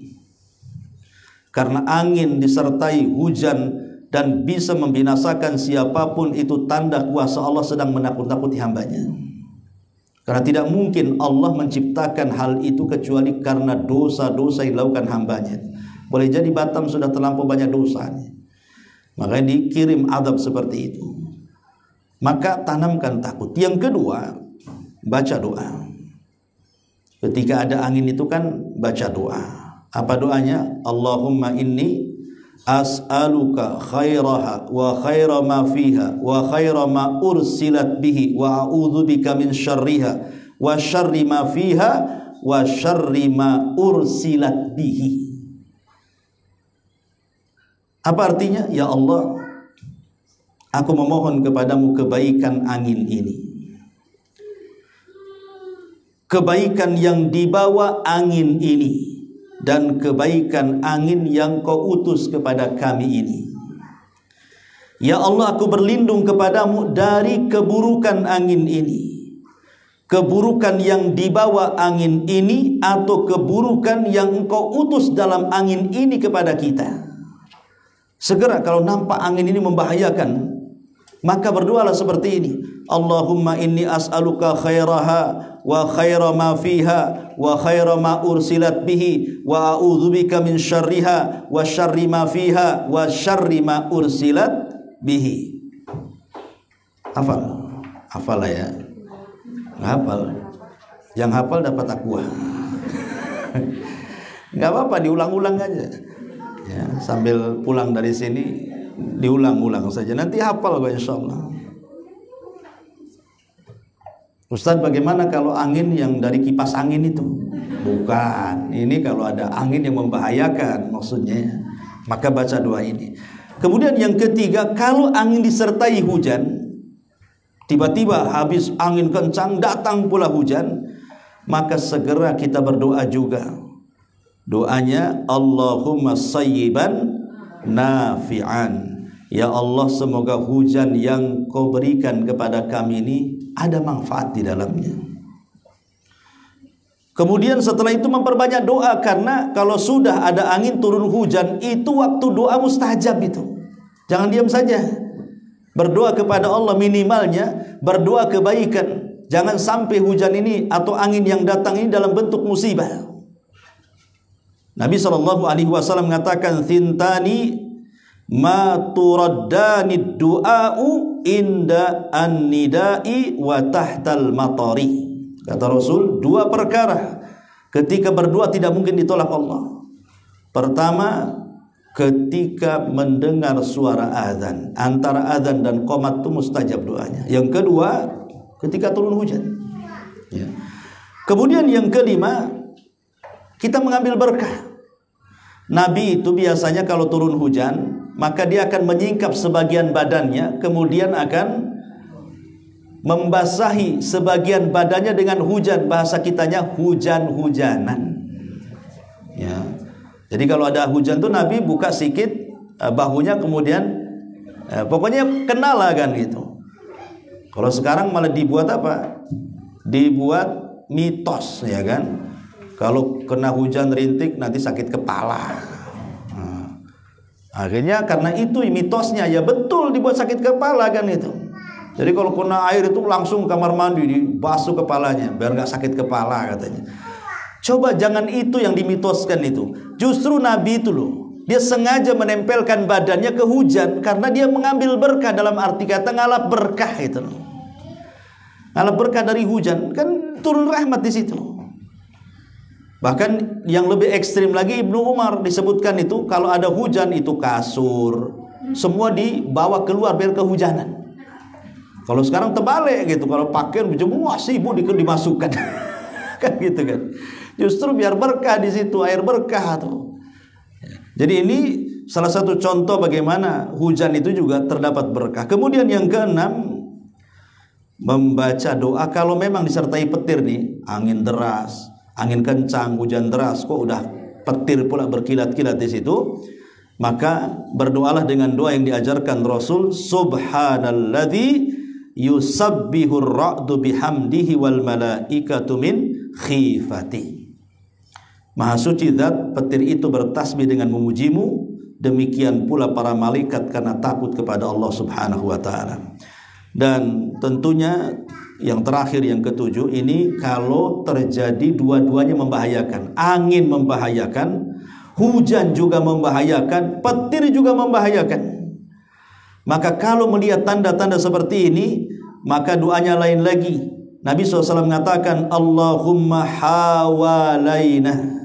[SPEAKER 1] Karena angin disertai hujan dan bisa membinasakan siapapun, itu tanda kuasa Allah sedang menakut-nakuti hambanya. Karena tidak mungkin Allah menciptakan hal itu kecuali karena dosa-dosa yang dilakukan hambanya. Boleh jadi Batam sudah terlampau banyak dosanya, makanya dikirim azab seperti itu. Maka tanamkan takut. Yang kedua, baca doa. Ketika ada angin itu kan baca doa. Apa doanya? Allahumma inni as'aluka khairaha wa khaira ma fiha wa khaira ma ursilat bihi wa a'udzubika min syarriha wa syarri ma fiha wa syarri ma ursilat bihi. Apa artinya? Ya Allah, aku memohon kepadamu kebaikan angin ini, kebaikan yang dibawa angin ini, dan kebaikan angin yang kau utus kepada kami ini. Ya Allah, aku berlindung kepadamu dari keburukan angin ini, keburukan yang dibawa angin ini, atau keburukan yang engkau utus dalam angin ini kepada kita. Segera kalau nampak angin ini membahayakan, maka berdoalah seperti ini. Allahumma inni as'aluka khairaha wa khaira ma fiha wa khaira ma ursilat bihi wa a'udzubika min syarriha wa syarri ma fiha wa syarri ma ursilat bihi. Hafal ya. Hafal. Yang hafal dapat takwa. Enggak apa-apa, diulang-ulang aja. Ya, sambil pulang dari sini diulang-ulang saja. Nanti hafal kok insyaallah. Ustaz, bagaimana kalau angin yang dari kipas angin itu? Bukan, ini kalau ada angin yang membahayakan maksudnya, maka baca doa ini. Kemudian yang ketiga, kalau angin disertai hujan, tiba-tiba habis angin kencang datang pula hujan, maka segera kita berdoa juga. Doanya Allahumma sayyiban nafi'an. Ya Allah, semoga hujan yang kau berikan kepada kami ini ada manfaat di dalamnya. Kemudian setelah itu memperbanyak doa, karena kalau sudah ada angin turun hujan, itu waktu doa mustajab itu. Jangan diam saja. Berdoa kepada Allah, minimalnya berdoa kebaikan. Jangan sampai hujan ini atau angin yang datang ini dalam bentuk musibah. Nabi SAW mengatakan, "Thintani ma turaddani du'a'u inda an-nida'i wa tahtal matari." Kata Rasul, 2 perkara ketika berdoa tidak mungkin ditolak Allah. Pertama, ketika mendengar suara azan. Antara azan dan qomat itu mustajab doanya. Yang kedua, ketika turun hujan. Ya. Kemudian yang kelima, kita mengambil berkah. Nabi itu biasanya kalau turun hujan, maka dia akan menyingkap sebagian badannya, kemudian akan membasahi sebagian badannya dengan hujan. Bahasa kitanya hujan-hujanan. Ya. Jadi kalau ada hujan tuh Nabi buka sikit bahunya, kemudian pokoknya kenal lah kan gitu. Kalau sekarang malah dibuat apa? Dibuat mitos, ya kan? Kalau kena hujan rintik nanti sakit kepala. Akhirnya karena itu mitosnya, ya betul dibuat sakit kepala kan itu. Jadi kalau kena air itu langsung kamar mandi dibasuh kepalanya biar nggak sakit kepala katanya. Coba jangan itu yang dimitoskan itu. Justru Nabi itu loh, dia sengaja menempelkan badannya ke hujan karena dia mengambil berkah, dalam arti kata ngalap berkah itu loh. Kalau berkah dari hujan, kan turun rahmat di situ. Bahkan yang lebih ekstrim lagi, Ibnu Umar disebutkan itu kalau ada hujan itu kasur semua dibawa keluar biar kehujanan. Kalau sekarang terbalik gitu, kalau pakaian berjemur sibuk dimasukkan. Kan gitu kan. Justru biar berkah di situ, air berkah tuh. Jadi ini salah satu contoh bagaimana hujan itu juga terdapat berkah. Kemudian yang keenam, membaca doa kalau memang disertai petir nih, angin deras, angin kencang, hujan deras, kok udah petir pula berkilat-kilat di situ, maka berdoalah dengan doa yang diajarkan Rasul, subhanalladzi yusabbihur ra'du bihamdihi wal malaikatu min khifati. Maha suci zat petir itu bertasbih dengan memujimu, demikian pula para malaikat karena takut kepada Allah Subhanahu wa taala. Dan tentunya yang terakhir, yang ketujuh, ini kalau terjadi dua-duanya membahayakan. Angin membahayakan, hujan juga membahayakan, petir juga membahayakan. Maka kalau melihat tanda-tanda seperti ini, maka doanya lain lagi. Nabi SAW mengatakan, Allahumma hawalaina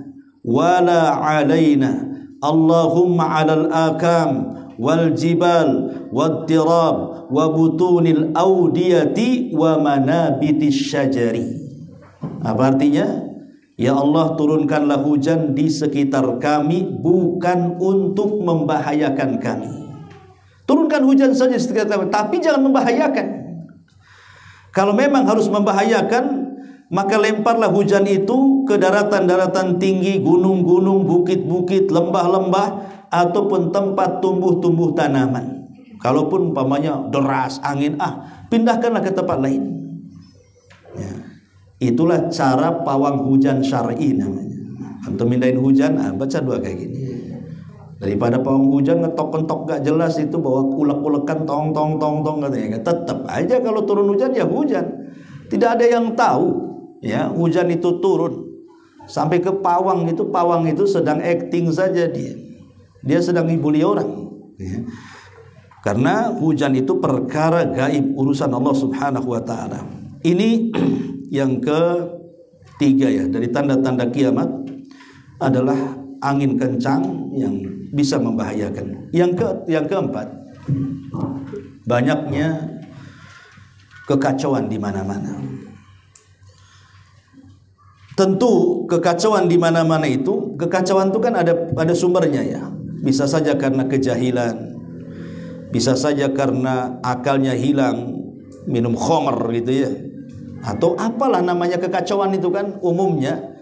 [SPEAKER 1] wala alaina, Allahumma alal akam wal jibal wad dirab wa butunil audiyati wa manabitis syajari. Apa artinya? Ya Allah, turunkanlah hujan di sekitar kami bukan untuk membahayakan kami. Turunkan hujan saja di sekitar kami, tapi jangan membahayakan. Kalau memang harus membahayakan, maka lemparlah hujan itu ke daratan-daratan tinggi, gunung-gunung, bukit-bukit, lembah-lembah, ataupun tempat tumbuh-tumbuh tanaman. Kalaupun umpamanya deras angin, pindahkanlah ke tempat lain. Ya. Itulah cara pawang hujan syar'i namanya. Untuk mindahin hujan, baca doa kayak gini. Daripada pawang hujan ngetok-ngetok gak jelas itu, bawa ulek-ulekan tong katanya. Tetap aja kalau turun hujan ya hujan. Tidak ada yang tahu ya hujan itu turun. Sampai ke pawang itu sedang acting saja dia. Dia sedang ngibuli orang ya. Karena hujan itu perkara gaib, urusan Allah Subhanahu wa taala. Ini yang ketiga ya, dari tanda-tanda kiamat adalah angin kencang yang bisa membahayakan. Yang keempat, banyaknya kekacauan di mana-mana. Tentu kekacauan di mana-mana itu, kekacauan itu kan ada sumbernya ya. Bisa saja karena kejahilan, bisa saja karena akalnya hilang, minum khamr gitu ya, atau apalah namanya kekacauan itu kan umumnya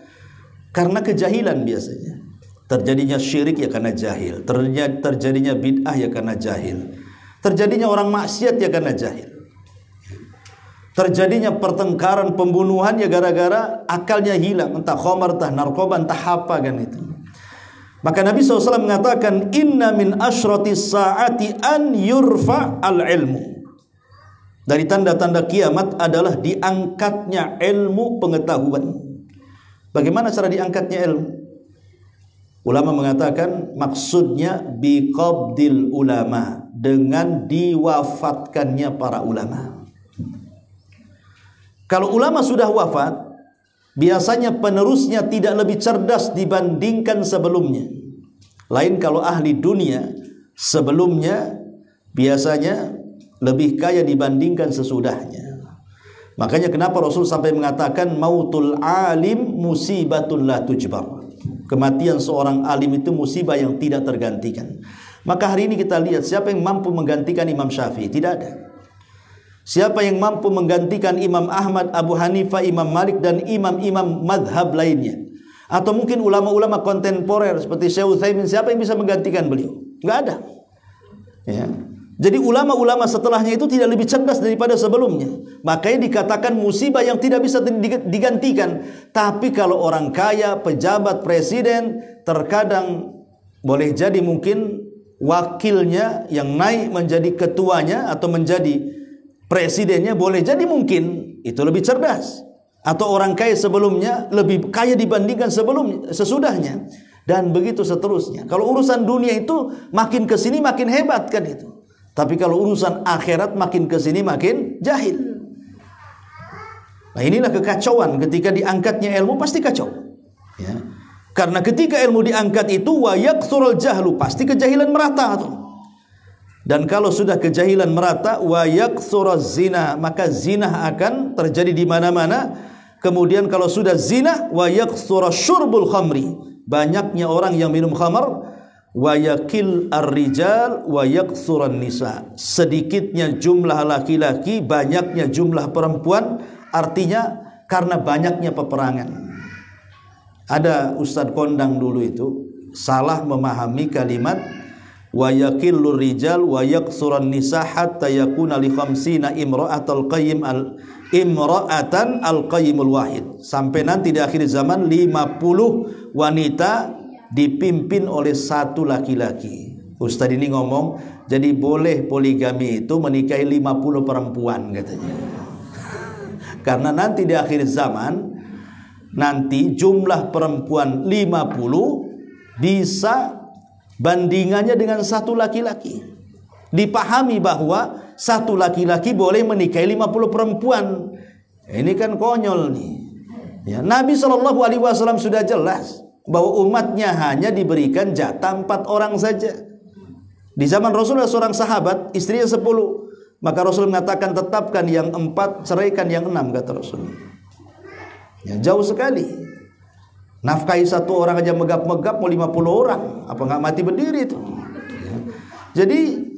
[SPEAKER 1] karena kejahilan biasanya. Terjadinya syirik ya karena jahil, terjadinya bid'ah ya karena jahil, terjadinya orang maksiat ya karena jahil, terjadinya pertengkaran, pembunuhan ya gara-gara akalnya hilang, entah khamr, entah narkoba, entah apa kan itu. Maka Nabi SAW mengatakan, inna min asyratis sa'ati an yurfa al-ilmu. Dari tanda-tanda kiamat adalah diangkatnya ilmu pengetahuan. Bagaimana cara diangkatnya ilmu? Ulama mengatakan maksudnya biqabdil ulama, dengan diwafatkannya para ulama. Kalau ulama sudah wafat, biasanya penerusnya tidak lebih cerdas dibandingkan sebelumnya. Lain kalau ahli dunia sebelumnya biasanya lebih kaya dibandingkan sesudahnya. Makanya kenapa Rasul sampai mengatakan mautul alim musibatun la tujbar. Kematian seorang alim itu musibah yang tidak tergantikan. Maka hari ini kita lihat siapa yang mampu menggantikan Imam Syafi'i? Tidak ada. Siapa yang mampu menggantikan Imam Ahmad, Abu Hanifah, Imam Malik, dan imam-imam madhab lainnya? Atau mungkin ulama-ulama kontemporer seperti Syekh Utsaimin, siapa yang bisa menggantikan beliau? Enggak ada ya. Jadi ulama-ulama setelahnya itu tidak lebih cerdas daripada sebelumnya. Makanya dikatakan musibah yang tidak bisa digantikan. Tapi kalau orang kaya, pejabat, presiden, terkadang boleh jadi mungkin wakilnya yang naik menjadi ketuanya atau menjadi presidennya, boleh jadi mungkin itu lebih cerdas, atau orang kaya sebelumnya lebih kaya dibandingkan sesudahnya, dan begitu seterusnya. Kalau urusan dunia itu makin kesini makin hebat kan itu, tapi kalau urusan akhirat makin kesini makin jahil. Nah, inilah kekacauan ketika diangkatnya ilmu, pasti kacau. Ya. Karena ketika ilmu diangkat itu wa yakthurul jahlu, pasti kejahilan merata tuh. Dan kalau sudah kejahilan merata wa yakthuruz zina, maka zina akan terjadi di mana-mana. Kemudian kalau sudah zina wa yakthurus syurbul khamri, banyaknya orang yang minum khamar. Wa yakil ar-rijal wa yakthurun nisa, sedikitnya jumlah laki-laki, banyaknya jumlah perempuan. Artinya karena banyaknya peperangan. Ada Ustadz Kondang dulu itu salah memahami kalimat wa yakillur rijal wa yakthurun nisa hatta yakuna li khamsina imra'atul qayyim imra'atan al-qayyimul wahid, sampai nanti di akhir zaman 50 wanita dipimpin oleh satu laki-laki. Ustadz ini ngomong, jadi boleh poligami itu menikahi 50 perempuan katanya. Karena nanti di akhir zaman, nanti jumlah perempuan 50 bisa bandingannya dengan satu laki-laki. Dipahami bahwa satu laki-laki boleh menikahi 50 perempuan. Ini kan konyol nih. Ya, Nabi SAW sudah jelas bahwa umatnya hanya diberikan jatah 4 orang saja. Di zaman Rasul ada seorang sahabat, istrinya 10. Maka Rasul mengatakan tetapkan yang 4, ceraikan yang 6, kata Rasul. Ya, jauh sekali. Nafkahi satu orang aja megap-megap, mau 50 orang. Apa nggak mati berdiri itu? Ya. Jadi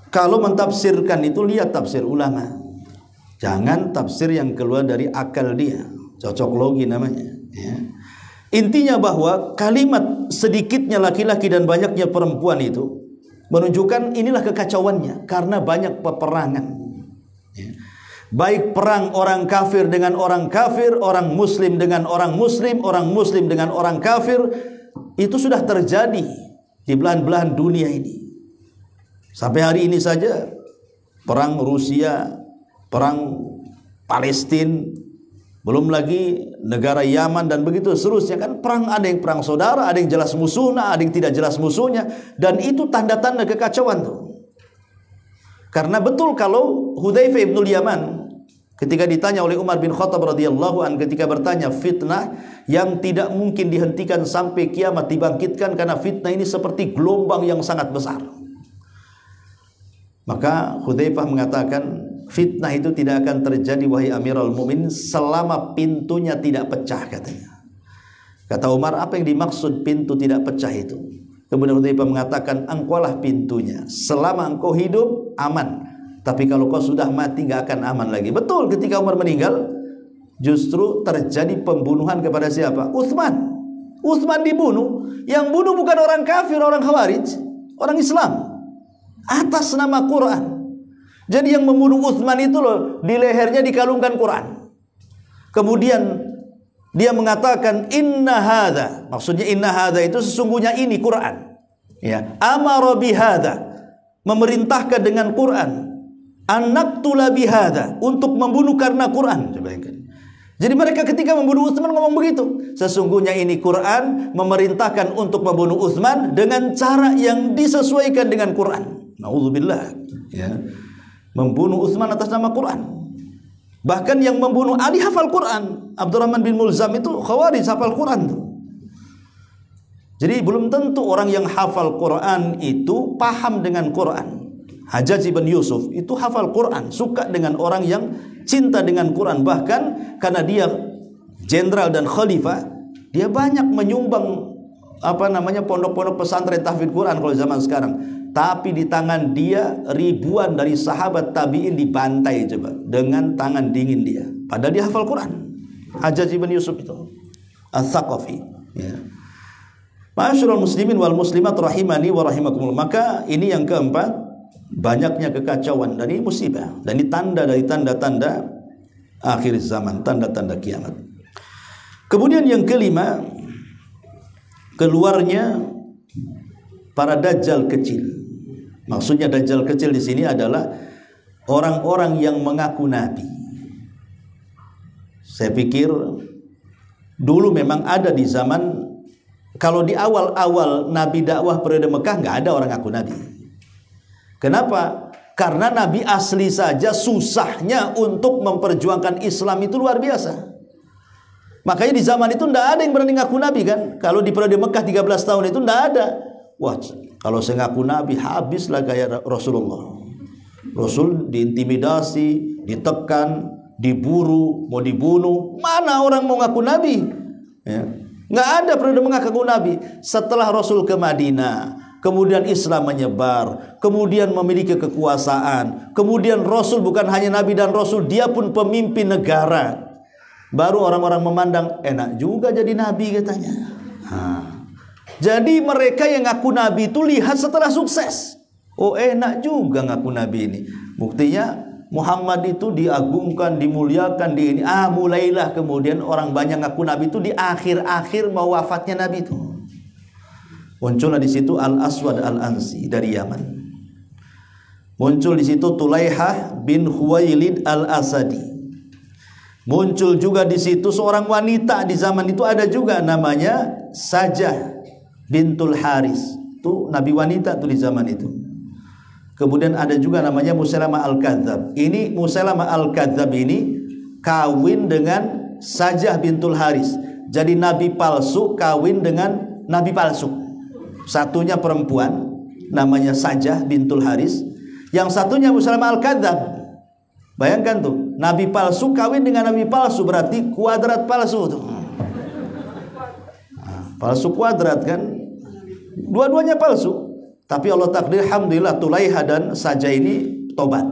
[SPEAKER 1] kalau mentafsirkan itu lihat tafsir ulama. Jangan tafsir yang keluar dari akal dia. Cocok logi namanya. Ya. Intinya bahwa kalimat sedikitnya laki-laki dan banyaknya perempuan itu menunjukkan inilah kekacauannya karena banyak peperangan. Ya. Baik perang orang kafir dengan orang kafir, orang muslim dengan orang muslim dengan orang kafir, itu sudah terjadi di belahan-belahan dunia ini. Sampai hari ini saja perang Rusia, perang Palestina, belum lagi negara Yaman dan begitu seterusnya, kan perang, ada yang perang saudara, ada yang jelas musuhnya, ada yang tidak jelas musuhnya, dan itu tanda-tanda kekacauan tuh. Karena betul kalau Hudzaifah ibnul Yaman ketika ditanya oleh Umar bin Khattab radhiyallahu an, ketika bertanya fitnah yang tidak mungkin dihentikan sampai kiamat dibangkitkan, karena fitnah ini seperti gelombang yang sangat besar. Maka Hudzaifah mengatakan, fitnah itu tidak akan terjadi wahai Amirul Mukminin selama pintunya tidak pecah, katanya. Kata Umar, apa yang dimaksud pintu tidak pecah itu? Kemudian Hudzaifah mengatakan, engkaulah pintunya. Selama engkau hidup aman, tapi kalau kau sudah mati nggak akan aman lagi. Betul, ketika Umar meninggal justru terjadi pembunuhan kepada siapa? Utsman. Utsman dibunuh. Yang bunuh bukan orang kafir, orang Khawarij, orang Islam, atas nama Quran. Jadi yang membunuh Utsman itu loh, di lehernya dikalungkan Quran. Kemudian dia mengatakan inna hadza, maksudnya inna hadza itu sesungguhnya ini Quran. Ya, amara bihadza, memerintahkan dengan Quran. Anaktula bihadza, untuk membunuh karena Quran. Coba bayangkan. Jadi mereka ketika membunuh Utsman ngomong begitu. Sesungguhnya ini Quran memerintahkan untuk membunuh Utsman dengan cara yang disesuaikan dengan Quran. Nauzubillah. Ya. Membunuh Utsman atas nama Quran. Bahkan yang membunuh Ali hafal Quran. Abdurrahman bin Mulzam itu Khawarij, hafal Quran tuh. Jadi belum tentu orang yang hafal Quran itu paham dengan Quran. Hajjaj bin Yusuf itu hafal Quran, suka dengan orang yang cinta dengan Quran. Bahkan karena dia jenderal dan khalifah, dia banyak menyumbang pondok-pondok pesantren tahfidz Quran kalau zaman sekarang. Tapi di tangan dia ribuan dari sahabat tabi'in dibantai coba dengan tangan dingin dia. Padahal dia hafal Quran. Hajjaj bin Yusuf itu Ats-Tsaqafi. Ya. Ma'asyiral muslimin wal muslimat rahimani wa rahimakumullah. Maka ini yang keempat, banyaknya kekacauan dan ini musibah. Dan ini tanda dari tanda-tanda akhir zaman, tanda-tanda kiamat. Kemudian yang kelima, keluarnya para dajjal kecil. Maksudnya dajjal kecil di sini adalah orang-orang yang mengaku nabi. Saya pikir dulu memang ada di zaman, kalau di awal-awal Nabi dakwah periode Mekah nggak ada orang ngaku nabi. Kenapa? Karena Nabi asli saja susahnya untuk memperjuangkan Islam itu luar biasa. Makanya di zaman itu tidak ada yang berani ngaku Nabi kan. Kalau di periode Mekah 13 tahun itu tidak ada. Wah, kalau saya ngaku Nabi habislah kayak Rasulullah. Rasul diintimidasi, ditekan, diburu, mau dibunuh. Mana orang mau ngaku Nabi? Ya. Nggak ada periode mengaku Nabi. Setelah Rasul ke Madinah, kemudian Islam menyebar, kemudian memiliki kekuasaan, kemudian Rasul bukan hanya Nabi dan Rasul, dia pun pemimpin negara. Baru orang-orang memandang enak juga jadi Nabi katanya. Jadi mereka yang ngaku Nabi itu lihat setelah sukses. Oh, enak juga ngaku Nabi ini. Buktinya Muhammad itu diagungkan, dimuliakan di ini. Mulailah kemudian orang banyak ngaku Nabi itu di akhir-akhir mau wafatnya Nabi itu. Muncullah di situ Al-Aswad Al-Ansi dari Yaman. Muncul di situ Tulaihah bin Khuwailid Al-Asadi. Muncul juga di situ seorang wanita di zaman itu ada juga namanya Sajah bintul Haris. Itu nabi wanita tuh di zaman itu. Kemudian ada juga namanya Musailamah Al-Kadzab. Ini Musailamah Al-Kadzab ini kawin dengan Sajah bintul Haris. Jadi nabi palsu kawin dengan nabi palsu. Satunya perempuan namanya Sajah bintul Haris, yang satunya Musailamah Al-Kadzab. Bayangkan tuh, nabi palsu kawin dengan nabi palsu, berarti kuadrat palsu tuh. Palsu kuadrat kan? Dua-duanya palsu. Tapi Allah takdir, alhamdulillah Tulaihah dan Sajah ini tobat.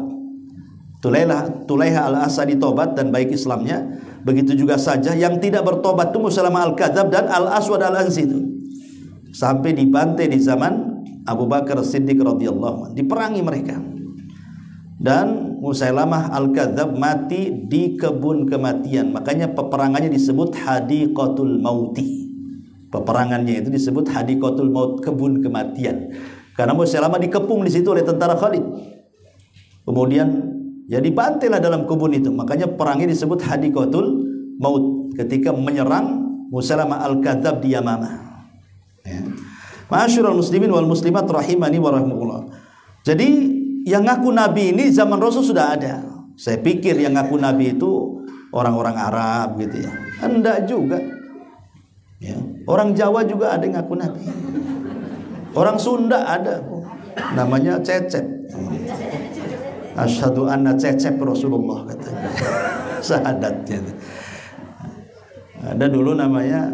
[SPEAKER 1] Tulaihah Al-Asadi tobat dan baik Islamnya. Begitu juga Sajah. Yang tidak bertobat itu Musailamah Al-Kadzab dan Al-Aswad Al-Ansi itu. Sampai dibantai di zaman Abu Bakar Siddiq radhiyallahu anhu. Diperangi mereka. Dan Musailamah Al-Kadzab mati di kebun kematian. Makanya peperangannya disebut Hadiqatul Mauti. Peperangannya itu disebut Hadiqatul Maut, kebun kematian. Karena Musailamah dikepung di situ oleh tentara Khalid. Kemudian ya dibantailah dalam kebun itu. Makanya perangnya disebut Hadiqatul Maut ketika menyerang Musailamah Al-Kadzab di Yamamah. Ya. Ma'asyiral muslimin wal muslimat rahimani wa rahimakumullah. Jadi yang ngaku Nabi ini zaman Rasul sudah ada. Saya pikir yang ngaku Nabi itu orang-orang Arab gitu ya. Enggak juga. Ya. Orang Jawa juga ada yang ngaku Nabi. Orang Sunda ada. Namanya Cecep. Asyhadu anna Cecep Rasulullah katanya. Syahadatnya. Ada dulu namanya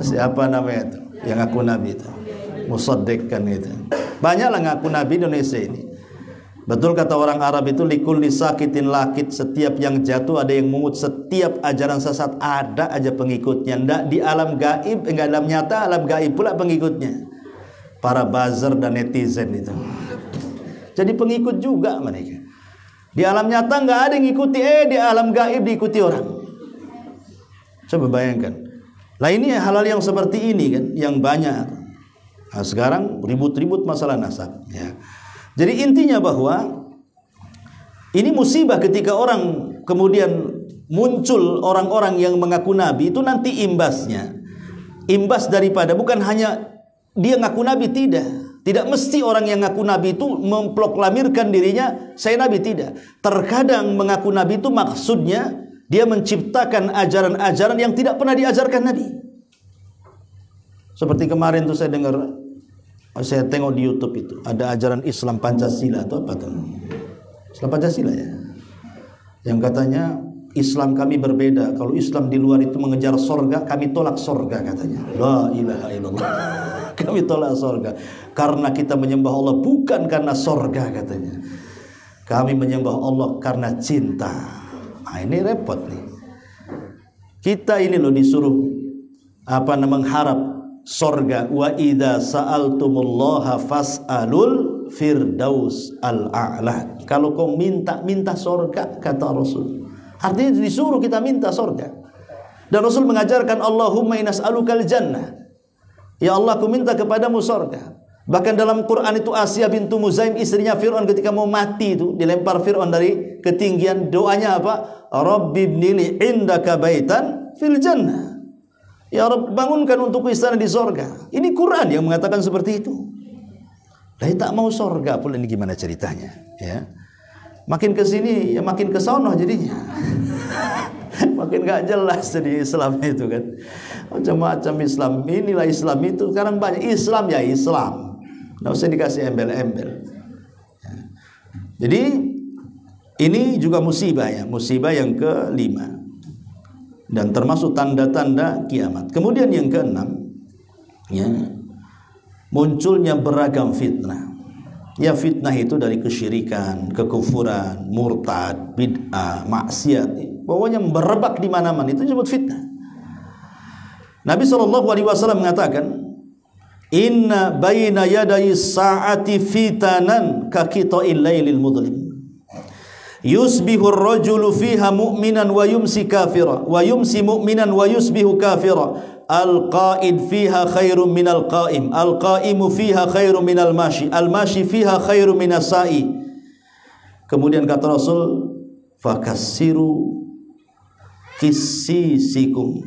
[SPEAKER 1] siapa namanya itu? Yang ngaku Nabi itu. Musaddiq kan itu. Banyaklah ngaku Nabi Indonesia ini. Betul kata orang Arab itu, likulli sakitin lakit, setiap yang jatuh ada yang mungut, setiap ajaran sesat ada aja pengikutnya. Ndak di alam gaib, enggak dalam nyata, alam gaib pula pengikutnya. Para buzzer dan netizen itu. Jadi pengikut juga mereka. Di alam nyata enggak ada yang ngikuti, di alam gaib diikuti orang. Coba bayangkan. Lah ini hal-hal yang seperti ini kan yang banyak. Nah, sekarang ribut-ribut masalah nasab ya. Jadi intinya bahwa ini musibah ketika orang kemudian muncul orang-orang yang mengaku Nabi, itu nanti imbasnya. Imbas daripada bukan hanya dia ngaku Nabi, tidak. Tidak mesti orang yang ngaku Nabi itu memproklamirkan dirinya saya Nabi, tidak. Terkadang mengaku Nabi itu maksudnya dia menciptakan ajaran-ajaran yang tidak pernah diajarkan Nabi. Seperti kemarin tuh saya tengok di YouTube itu ada ajaran Islam Pancasila atau apa tuh? Islam Pancasila ya. Yang katanya Islam kami berbeda. Kalau Islam di luar itu mengejar sorga, kami tolak sorga katanya. La ilaha illallah. Kami tolak sorga karena kita menyembah Allah bukan karena sorga katanya. Kami menyembah Allah karena cinta. Nah, ini repot nih. Kita ini loh disuruh mengharap sorga. Wa idza sa'altumullaha fas'alul firdaus al-a'la. Kalau kau minta sorga, kata Rasul. Artinya disuruh kita minta sorga. Dan Rasul mengajarkan Allahumma inas'alukal jannah. Ya Allah, aku minta kepadamu sorga. Bahkan dalam Quran itu Asiyah bintu Muzaim, istrinya Fir'aun, ketika mau mati itu dilempar Fir'aun dari ketinggian, doanya apa? Rabbi ibnili indaka baitan fil jannah. Ya Rabb, bangunkan untukku istana di sorga. Ini Quran yang mengatakan seperti itu. Dia tak mau surga pula, ini gimana ceritanya? Ya, makin ke sini ya makin ke sono jadinya. Makin gak jelas jadi Islam itu kan. Macam-macam Islam. Inilah Islam itu. Sekarang banyak Islam ya Islam. Nggak usah dikasih embel-embel. Ya. Jadi ini juga musibah ya. Musibah yang kelima. Dan termasuk tanda-tanda kiamat. Kemudian yang keenam, ya, munculnya beragam fitnah. Ya, fitnah itu dari kesyirikan, kekufuran, murtad, bid'ah, maksiat. Pokoknya berebak di mana-mana, itu disebut fitnah. Nabi SAW mengatakan, inna baina yaday sa'ati fitanan ka qita'il lailil mudlim. Yusbihu ar-rajulu fiha mu'minan wa yumsi kafira, wa yumsi mu'minan wa yusbihu kafira. Al-qa'id fiha khairum minal qa'im, al-qa'imu fiha khairum minal mashi, al-mashi fiha khairum minas sa'i. Kemudian kata Rasul, fakassiru kissisikum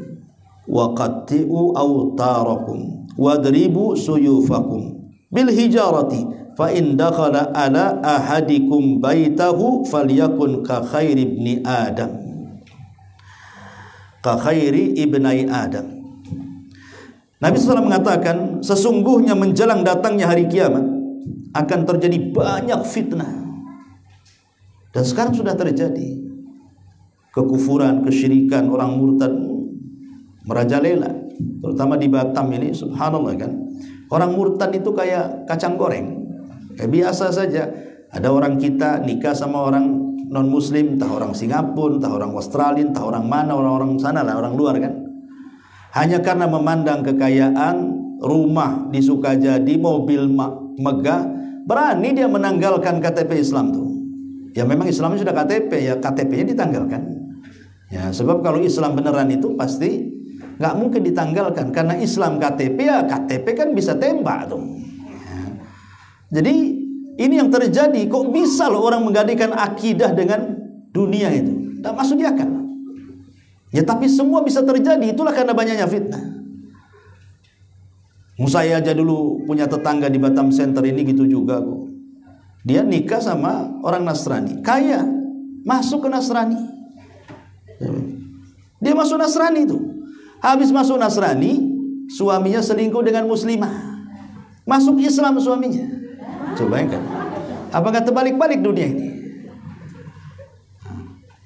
[SPEAKER 1] wa qatti'u awtarakum wadribu suyufakum bil hijarati fa in dakhala ala ahadikum baitahu falyakun ka khairi ibni adam, ka khairi ibnai adam. Nabi SAW mengatakan, sesungguhnya menjelang datangnya hari kiamat akan terjadi banyak fitnah. Dan sekarang sudah terjadi. Kekufuran, kesyirikan, orang murtad merajalela. Terutama di Batam ini, subhanallah kan. Orang murtad itu kayak kacang goreng. Kayak biasa saja. Ada orang kita nikah sama orang non-muslim, entah orang Singapura, entah orang Australia, entah orang mana, orang-orang sana lah, orang luar kan. Hanya karena memandang kekayaan, rumah di Sukajadi, mobil megah, berani dia menanggalkan KTP Islam tuh. Ya memang Islamnya sudah KTP, ya KTP-nya ditanggalkan. Ya sebab kalau Islam beneran itu pasti nggak mungkin ditanggalkan, karena Islam KTP ya KTP kan bisa tembak tuh. Ya. Jadi ini yang terjadi, kok bisa loh orang menggadaikan akidah dengan dunia itu? Tak masuk di akal. Ya tapi semua bisa terjadi, itulah karena banyaknya fitnah. Saya aja dulu punya tetangga di Batam Center ini gitu juga kok. Dia nikah sama orang Nasrani, kaya, masuk ke Nasrani. Dia masuk Nasrani itu. Habis masuk Nasrani, suaminya selingkuh dengan muslimah. Masuk Islam suaminya. Coba kan. Apakah terbalik-balik dunia ini?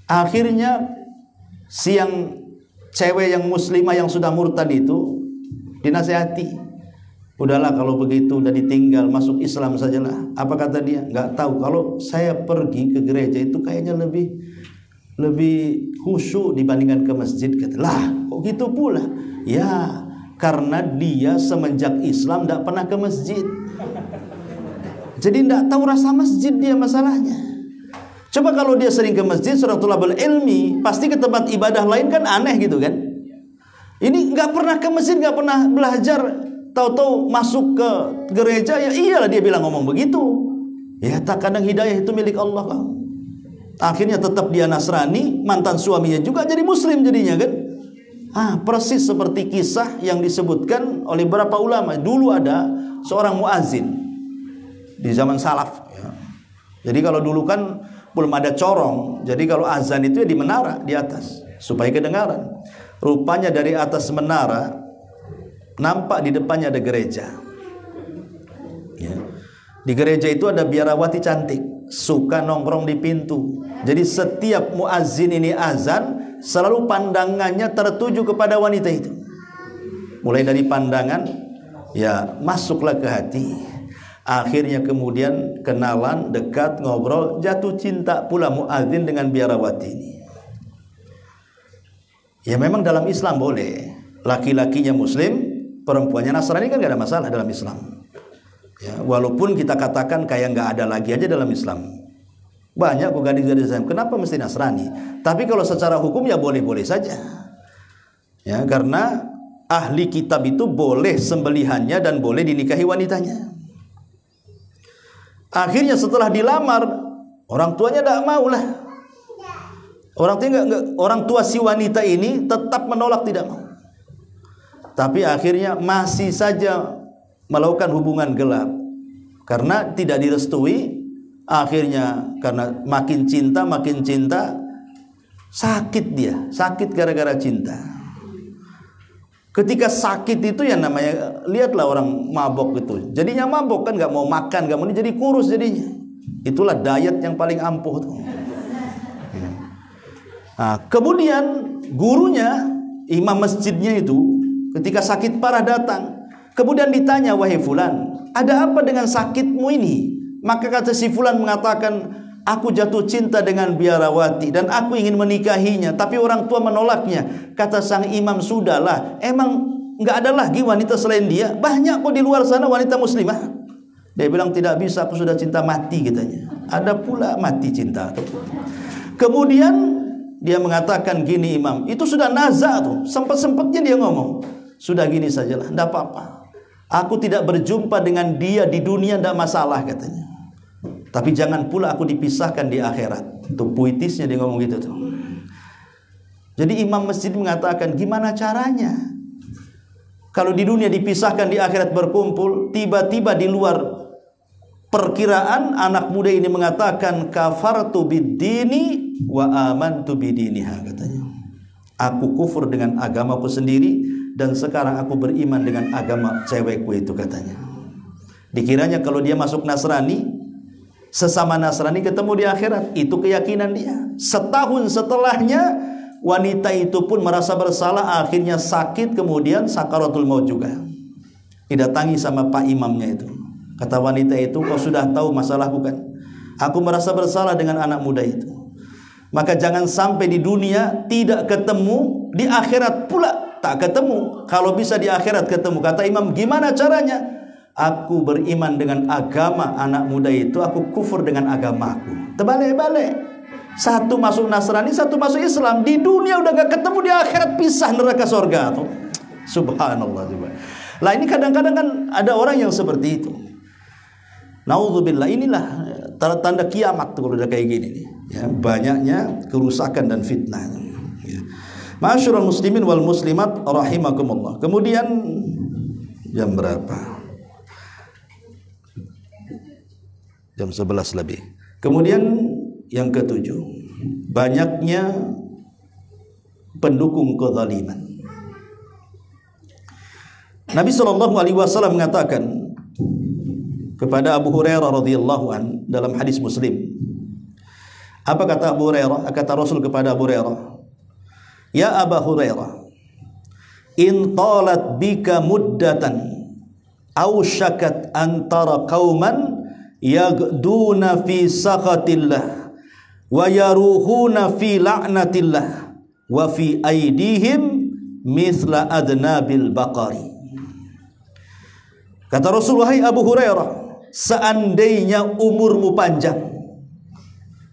[SPEAKER 1] Akhirnya si yang cewek yang muslimah yang sudah murtad itu dinasihati, udahlah kalau begitu udah ditinggal, masuk Islam sajalah. Apa kata dia? Nggak tahu, kalau saya pergi ke gereja itu kayaknya lebih khusyuk dibandingkan ke masjid. Kata, lah kok gitu pula? Ya karena dia semenjak Islam nggak pernah ke masjid, jadi nggak tahu rasa masjid dia masalahnya. Coba kalau dia sering ke masjid, suratulabul ilmi, pasti ke tempat ibadah lain kan aneh gitu kan. Ini nggak pernah ke masjid, nggak pernah belajar, tahu-tahu masuk ke gereja, ya iyalah dia bilang ngomong begitu. Ya tak, kadang hidayah itu milik Allah kan. Akhirnya tetap dia Nasrani, mantan suaminya juga jadi muslim jadinya kan. Persis seperti kisah yang disebutkan oleh beberapa ulama. Dulu ada seorang muazin di zaman salaf ya. Jadi kalau dulu kan belum ada corong, jadi kalau azan itu ya di menara di atas supaya kedengaran. Rupanya dari atas menara nampak di depannya ada gereja ya. Di gereja itu ada biarawati cantik, suka nongkrong di pintu. Jadi setiap muazzin ini azan, selalu pandangannya tertuju kepada wanita itu. Mulai dari pandangan ya masuklah ke hati. Akhirnya kemudian kenalan, dekat, ngobrol, jatuh cinta pula muadzin dengan biarawati ini. Ya memang dalam Islam boleh, laki-lakinya muslim, perempuannya Nasrani kan gak ada masalah dalam Islam. Ya, walaupun kita katakan kayak gak ada lagi aja dalam Islam. Banyak kok gadis-gadis Islam, kenapa mesti Nasrani? Tapi kalau secara hukum ya boleh-boleh saja. Ya karena ahli kitab itu boleh sembelihannya dan boleh dinikahi wanitanya. Akhirnya setelah dilamar, orang tuanya tidak mau lah. Orang tua si wanita ini tetap menolak, tidak mau. Tapi akhirnya masih saja melakukan hubungan gelap. karena tidak direstui. Akhirnya karena makin cinta sakit dia, sakit gara-gara cinta. Ketika sakit itu ya namanya, lihatlah orang mabok itu, jadinya mabok kan, nggak mau makan, nggak mau, jadi kurus jadinya. Itulah diet yang paling ampuh tuh. Nah, kemudian gurunya, imam masjidnya itu ketika sakit parah datang, kemudian ditanya, wahai fulan, ada apa dengan sakitmu ini? Maka kata si fulan mengatakan, aku jatuh cinta dengan biarawati dan aku ingin menikahinya, tapi orang tua menolaknya. Kata sang imam, sudahlah, emang nggak ada lagi wanita selain dia? Banyak kok di luar sana wanita muslimah. Dia bilang, tidak bisa, aku sudah cinta mati katanya. Ada pula mati cinta. Kemudian dia mengatakan gini, imam itu sudah nazak tuh, sempat-sempatnya dia ngomong, sudah gini sajalah, tidak apa-apa, aku tidak berjumpa dengan dia di dunia, tidak masalah katanya, tapi jangan pula aku dipisahkan di akhirat. Itu puitisnya dia ngomong gitu tuh. Jadi imam masjid mengatakan, gimana caranya kalau di dunia dipisahkan, di akhirat berkumpul? Tiba-tiba di luar perkiraan anak muda ini mengatakan, kafartu bid-dini wa amantu bidiniha katanya. Aku kufur dengan agamaku sendiri dan sekarang aku beriman dengan agama cewekku itu katanya. Dikiranya kalau dia masuk Nasrani, sesama Nasrani ketemu di akhirat, itu keyakinan dia. Setahun setelahnya wanita itu pun merasa bersalah, akhirnya sakit, kemudian sakaratul maut juga. Didatangi sama pak imamnya itu. Kata wanita itu, kau sudah tahu masalahku kan? Aku merasa bersalah dengan anak muda itu. Maka jangan sampai di dunia tidak ketemu, di akhirat pula tak ketemu. Kalau bisa di akhirat ketemu. Kata imam, gimana caranya? Aku beriman dengan agama anak muda itu, aku kufur dengan agamaku. Terbalik-balik. Satu masuk Nasrani, satu masuk Islam. Di dunia udah gak ketemu, di akhirat pisah neraka surga tuh. Subhanallah. Lah ini kadang-kadang kan ada orang yang seperti itu. Naudzubillah, inilah tanda kiamat tuh kalau udah kayak gini nih. Ya, banyaknya kerusakan dan fitnah. Ya. Ma'asyiral muslimin wal muslimat rahimakumullah. Kemudian jam berapa? Jam 11 lebih. Kemudian yang ketujuh, banyaknya pendukung kezaliman. Nabi SAW mengatakan kepada Abu Hurairah radhiyallahu an dalam hadis Muslim. Apa kata Abu Hurairah? Kata Rasul kepada Abu Hurairah, ya Abu Hurairah, in talat bika muddatan aw syakat antara qauman yagduna fi sakhatillah wa yaruhuna fi la'natillah wa fi aidihim mithla adnabil baqari. Kata Rasul, wahai Abu Hurairah, seandainya umurmu panjang,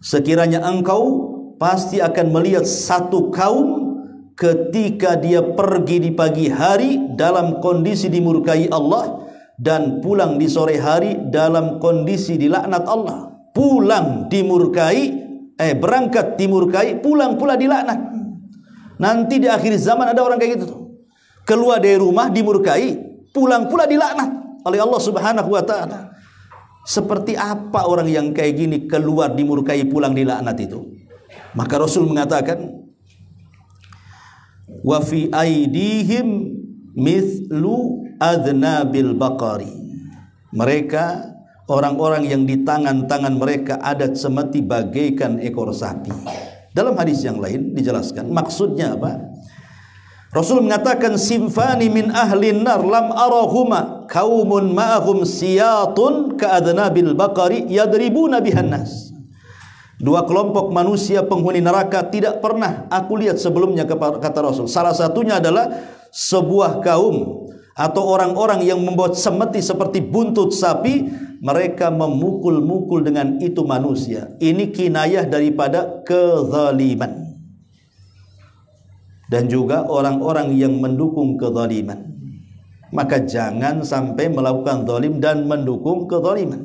[SPEAKER 1] sekiranya engkau pasti akan melihat satu kaum ketika dia pergi di pagi hari dalam kondisi dimurkai Allah dan pulang di sore hari dalam kondisi dilaknat Allah. Pulang dimurkai, berangkat dimurkai, pulang pula dilaknat. Nanti di akhir zaman ada orang kayak gitu. Keluar dari rumah dimurkai, pulang pula dilaknat oleh Allah Subhanahu wa taala. Seperti apa orang yang kayak gini keluar dimurkai, pulang dilaknat itu? Maka Rasul mengatakan, wa fi aidihim mithlu adnabil baqari. Mereka orang-orang yang di tangan-tangan mereka ada semati bagaikan ekor sapi. Dalam hadis yang lain dijelaskan maksudnya apa? Rasul mengatakan, simfani min ahlin nar lam arahuma kaumun ma'ahum siyatun ka'adnabil baqari yadribuna bihan nas. Dua kelompok manusia penghuni neraka tidak pernah aku lihat sebelumnya, kata Rasul. Salah satunya adalah sebuah kaum atau orang-orang yang membawa semeti seperti buntut sapi, mereka memukul-mukul dengan itu manusia. Ini kinayah daripada kezaliman. Dan juga orang-orang yang mendukung kezaliman. Maka jangan sampai melakukan zalim dan mendukung kezaliman.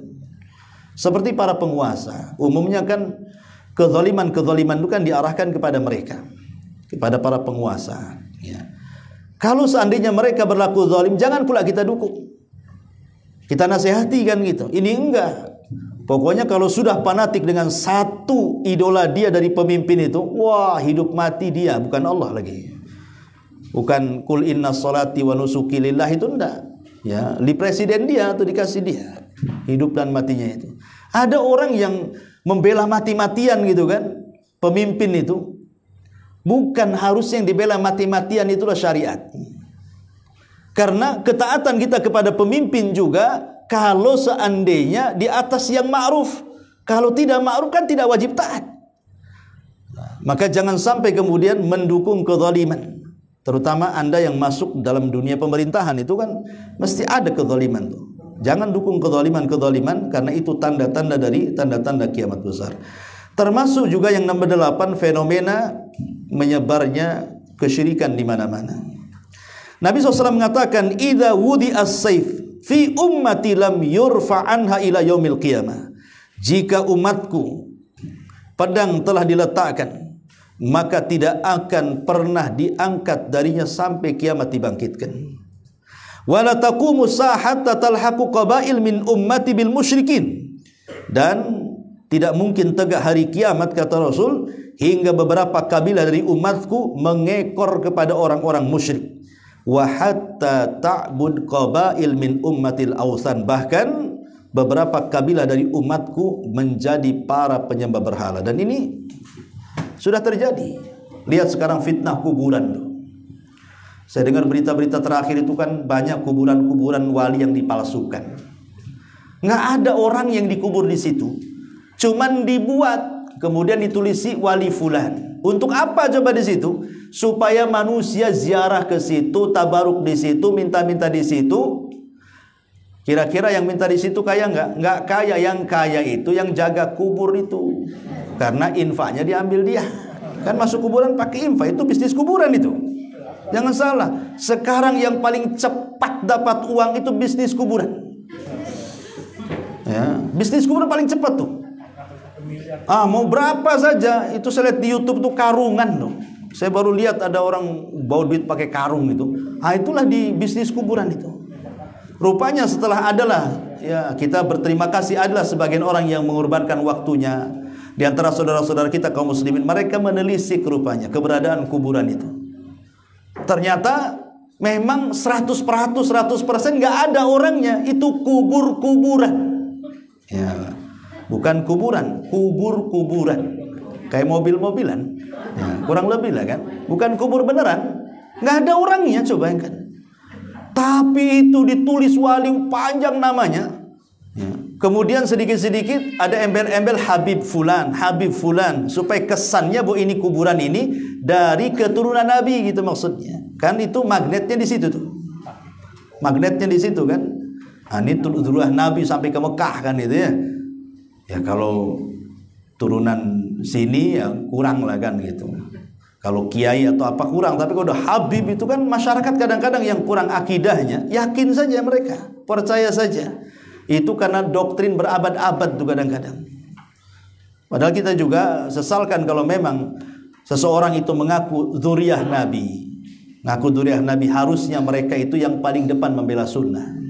[SPEAKER 1] Seperti para penguasa, umumnya kan kezaliman-kezaliman itu kan diarahkan kepada mereka, kepada para penguasa, ya. Kalau seandainya mereka berlaku zalim, jangan pula kita dukung. Kita nasihati kan gitu. Ini enggak. Pokoknya kalau sudah fanatik dengan satu idola dia dari pemimpin itu, wah, hidup mati dia, bukan Allah lagi. Bukan kul inna sholati wa nusuki lillah, itu enggak. Ya, di presiden dia atau dikasih dia hidup dan matinya itu. Ada orang yang membela mati-matian gitu kan, pemimpin itu. Bukan harusnya yang dibela mati-matian itulah syariat. Karena ketaatan kita kepada pemimpin juga kalau seandainya di atas yang ma'ruf. Kalau tidak ma'ruf kan tidak wajib taat. Maka jangan sampai kemudian mendukung kezaliman. Terutama Anda yang masuk dalam dunia pemerintahan, itu kan mesti ada kezaliman tuh. Jangan dukung kezaliman karena itu tanda-tanda dari tanda-tanda kiamat besar. Termasuk juga yang nomor 8, fenomena menyebarnya kesyirikan di mana-mana. Nabi SAW mengatakan, "Idza wudi as-saif fi ummati lam yurfa anha ila yaumil qiyamah." Jika umatku pedang telah diletakkan, maka tidak akan pernah diangkat darinya sampai kiamat dibangkitkan. Wala taqumu sa'hatta talhaqu qabail min ummati bil musyrikin. Dan tidak mungkin tegak hari kiamat, kata Rasul, hingga beberapa kabilah dari umatku mengekor kepada orang-orang musyrik. Wa hatta ta'bud qabail min ummatil awthan. Bahkan beberapa kabilah dari umatku menjadi para penyembah berhala. Dan ini sudah terjadi. Lihat sekarang fitnah kuburan tuh. Saya dengar berita-berita terakhir itu kan banyak kuburan-kuburan wali yang dipalsukan. Nggak ada orang yang dikubur di situ. Cuman dibuat, kemudian ditulisi wali fulan. Untuk apa coba di situ? Supaya manusia ziarah ke situ, tabaruk di situ, minta-minta di situ. Kira-kira yang minta di situ kaya nggak? Nggak kaya. Yang kaya itu yang jaga kubur itu. Karena infaknya diambil dia. Kan masuk kuburan pakai infak, itu bisnis kuburan itu. Jangan salah. Sekarang yang paling cepat dapat uang itu bisnis kuburan. Ya, bisnis kuburan paling cepat tuh. Mau berapa saja. Itu saya lihat di YouTube tuh karungan tuh. Saya baru lihat ada orang bawa duit pakai karung itu. Itulah di bisnis kuburan itu. Rupanya setelah adalah, ya, kita berterima kasih, adalah sebagian orang yang mengorbankan waktunya. Di antara saudara-saudara kita kaum muslimin, mereka menelisik rupanya keberadaan kuburan itu. Ternyata memang 100% nggak ada orangnya. Itu kubur-kuburan. Ya, bukan kuburan, kubur-kuburan. Kayak mobil-mobilan. Ya, kurang lebih lah kan. Bukan kubur beneran. Nggak ada orangnya, coba bayangkan. Tapi itu ditulis wali panjang namanya. Ya. Kemudian sedikit-sedikit ada embel-embel Habib Fulan, Habib Fulan, supaya kesannya bahwa ini kuburan ini dari keturunan Nabi gitu maksudnya. Kan itu magnetnya di situ tuh. Magnetnya di situ kan. Ini turunan Nabi sampai ke Mekah kan itu ya. Ya kalau turunan sini ya kurang lah kan gitu. Kalau kiai atau apa kurang, tapi kalau udah Habib itu kan masyarakat kadang-kadang yang kurang akidahnya, yakin saja mereka, percaya saja. Itu karena doktrin berabad-abad tuh kadang-kadang. Padahal kita juga sesalkan kalau memang seseorang itu mengaku dzurriyyah Nabi. Ngaku dzurriyyah Nabi, harusnya mereka itu yang paling depan membela sunnah.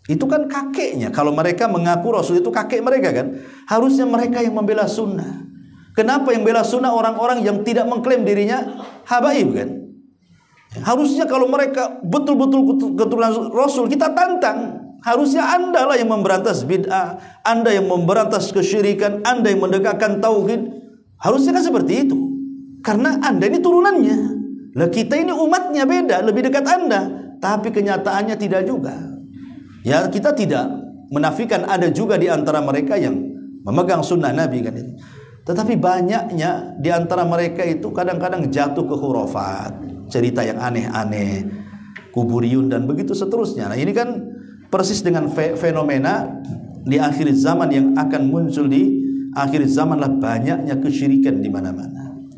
[SPEAKER 1] Itu kan kakeknya. Kalau mereka mengaku Rasul itu kakek mereka kan, harusnya mereka yang membela sunnah. Kenapa yang bela sunnah orang-orang yang tidak mengklaim dirinya habaib kan? Harusnya kalau mereka betul-betul keturunan Rasul, kita tantang. Harusnya Anda lah yang memberantas bid'ah, Anda yang memberantas kesyirikan, Anda yang mendekatkan tauhid. Harusnya kan seperti itu. Karena Anda ini turunannya. Lah kita ini umatnya beda, lebih dekat Anda. Tapi kenyataannya tidak juga. Ya, kita tidak menafikan ada juga di antara mereka yang memegang sunnah Nabi kan itu. Tetapi banyaknya di antara mereka itu kadang-kadang jatuh ke khurafat, cerita yang aneh-aneh, kuburiyun dan begitu seterusnya. Nah, ini kan persis dengan fenomena di akhir zaman yang akan muncul di akhir zaman lah, banyaknya kesyirikan di mana-mana.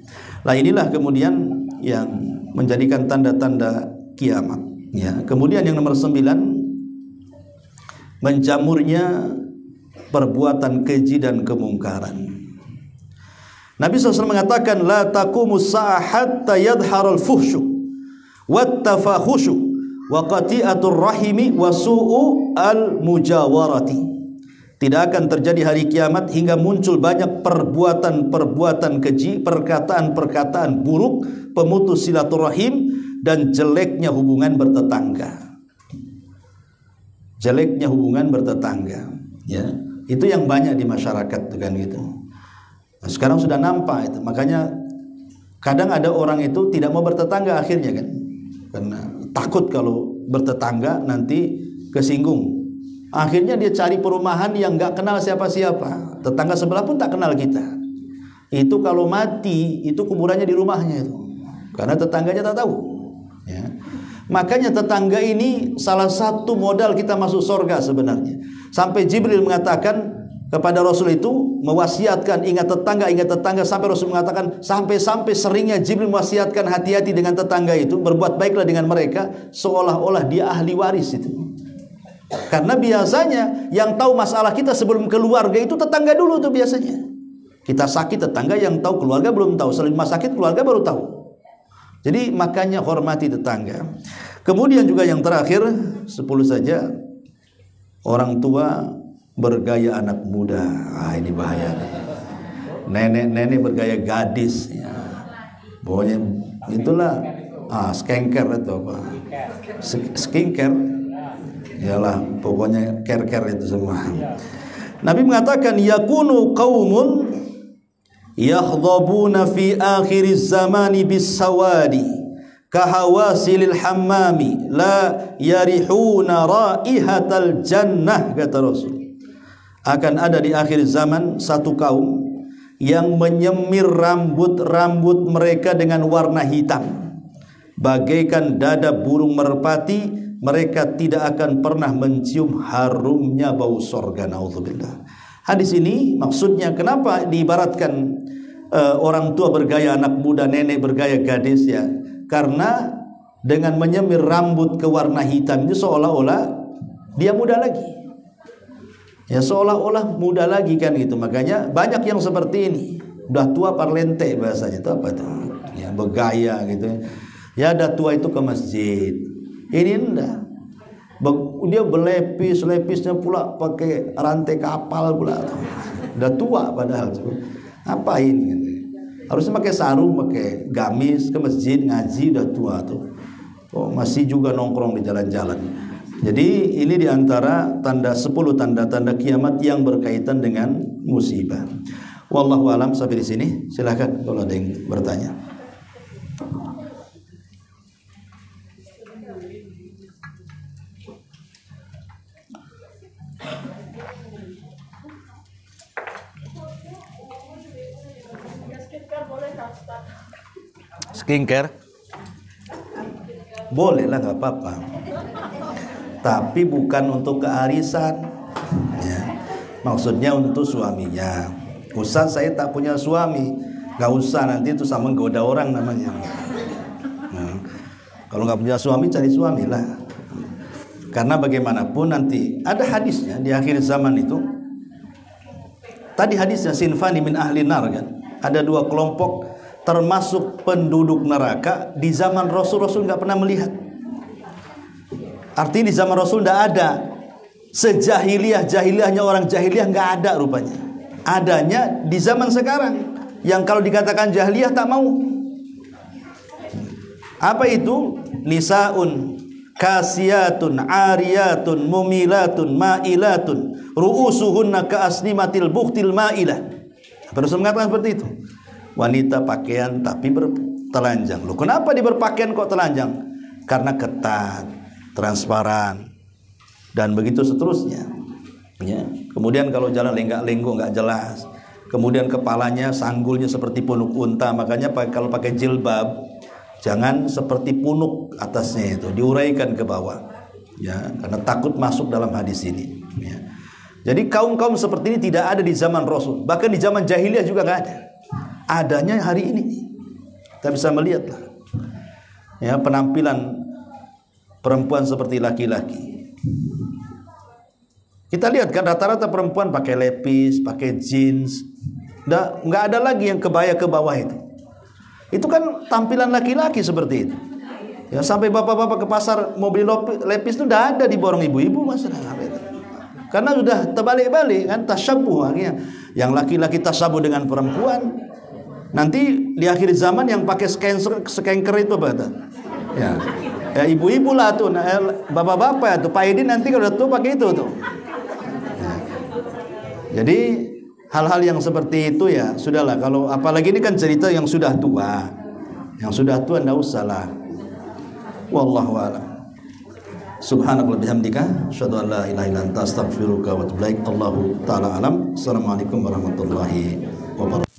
[SPEAKER 1] Nah, inilah kemudian yang menjadikan tanda-tanda kiamat. Ya, kemudian yang nomor 9, menjamurnya perbuatan keji dan kemungkaran. Nabi SAW mengatakan, la taqumus sa'ah hatta yadharul fuhsyu wat tafahusyu wa qati'atur rahimi wa su'u al-mujawarati. Tidak akan terjadi hari kiamat hingga muncul banyak perbuatan-perbuatan keji, perkataan-perkataan buruk, pemutus silaturahim, dan jeleknya hubungan bertetangga. Jeleknya hubungan bertetangga, ya. Itu yang banyak di masyarakat tuh kan gitu. Nah, sekarang sudah nampak itu. Makanya kadang ada orang itu tidak mau bertetangga akhirnya kan. Karena takut kalau bertetangga nanti kesinggung. Akhirnya dia cari perumahan yang nggak kenal siapa-siapa. Tetangga sebelah pun tak kenal kita. Itu kalau mati, itu kuburannya di rumahnya itu. Karena tetangganya tak tahu. Ya. Makanya tetangga ini salah satu modal kita masuk surga sebenarnya. Sampai Jibril mengatakan kepada Rasul itu, mewasiatkan ingat tetangga, sampai Rasul mengatakan sampai seringnya Jibril mewasiatkan hati-hati dengan tetangga itu, berbuat baiklah dengan mereka, seolah-olah dia ahli waris itu. Karena biasanya yang tahu masalah kita sebelum keluarga itu tetangga dulu tuh biasanya. Kita sakit tetangga yang tahu, keluarga belum tahu. Setelah sakit keluarga baru tahu. Jadi makanya hormati tetangga. Kemudian juga yang terakhir 10 saja, orang tua bergaya anak muda. Ini bahaya nih. Nenek-nenek bergaya gadis ya. Pokoknya itulah skincare itu apa? Skincare. Yalah, pokoknya care-care itu semua. Nabi mengatakan yakunu qaumun yakhdhabuna fi akhiriz zamani bis-sawadi kahawasilil hammami la yarihuna raihatal jannah, kata Rasul. Akan ada di akhir zaman satu kaum yang menyemir rambut mereka dengan warna hitam bagaikan dada burung merpati. Mereka tidak akan pernah mencium harumnya bau sorga. Naudzubillah. Hadis ini maksudnya kenapa diibaratkan orang tua bergaya anak muda, nenek bergaya gadis ya? Karena dengan menyemir rambut ke warna hitam itu seolah-olah dia muda lagi. Ya, seolah-olah muda lagi kan gitu. Makanya banyak yang seperti ini. Udah tua parlente bahasanya itu apa tuh? Ya, bergaya gitu. Ya, ada tua itu ke masjid. Ini enggak. Dia lepisnya pula pakai rantai kapal pula. Udah tua padahal. Ngapain gitu. Harusnya pakai sarung, pakai gamis ke masjid ngaji, udah tua tuh. Oh, masih juga nongkrong di jalan-jalan. Jadi ini diantara tanda 10 tanda-tanda kiamat yang berkaitan dengan musibah. Wallahu alam. Sampai di sini. Silakan kalau ada yang bertanya. Skincare boleh lah, nggak apa-apa, tapi bukan untuk kearisan ya. Maksudnya untuk suaminya. Ustaz, saya tak punya suami. Nggak usah, nanti itu sama goda orang namanya. Nah, kalau nggak punya suami, cari suami lah. Karena bagaimanapun nanti ada hadisnya di akhir zaman itu. Tadi hadisnya sinfani min ahli nar kan. Ada 2 kelompok termasuk penduduk neraka di zaman Rasul nggak pernah melihat. Artinya di zaman Rasul nggak ada. Sejahiliyahnya orang jahiliyah nggak ada rupanya. Adanya di zaman sekarang yang kalau dikatakan jahiliyah tak mau. Apa itu? Nisaun kasiyatun ariyatun mumilatun mailatun ru'usuhunna ka'asnimatil buhtil ma'ilah. Rasul mengatakan seperti itu. Wanita pakaian tapi bertelanjang. Loh, kenapa dia berpakaian kok telanjang? Karena ketat, transparan, dan begitu seterusnya. Ya. Kemudian kalau jalan lenggak-lenggok nggak jelas. Kemudian kepalanya, sanggulnya seperti punuk unta. Makanya kalau pakai jilbab, jangan seperti punuk atasnya itu, diuraikan ke bawah. Ya, karena takut masuk dalam hadis ini. Ya. Jadi kaum-kaum seperti ini tidak ada di zaman Rasul. Bahkan di zaman jahiliyah juga nggak ada. Adanya hari ini. Kita bisa melihat lah. Ya, penampilan perempuan seperti laki-laki. Kita lihat kan rata-rata perempuan pakai lepis, pakai jeans. Nggak ada lagi yang kebaya ke bawah itu. Itu kan tampilan laki-laki seperti itu. Ya sampai bapak-bapak ke pasar mau beli lepis itu udah ada di borong ibu-ibu Mas. Karena sudah terbalik-balik kan, tasyabuh akhirnya. Yang laki-laki tasyabuh dengan perempuan. Nanti di akhir zaman yang pakai skanker itu apa tuh? Ya. Ya ibu-ibu lah tuh, bapak-bapak tuh, Pak Edi nanti kalau udah tua pakai itu tuh. Ya. Jadi hal-hal yang seperti itu ya sudahlah. Kalau apalagi ini kan cerita yang sudah tua. Yang sudah tua enggak usah lah. Wallahu a'lam. Subhanakallah bihamdika asyhadu an la ilaha illa anta astaghfiruka wa atubu ilaik. Allahu taala alam. Assalamualaikum warahmatullahi wabarakatuh.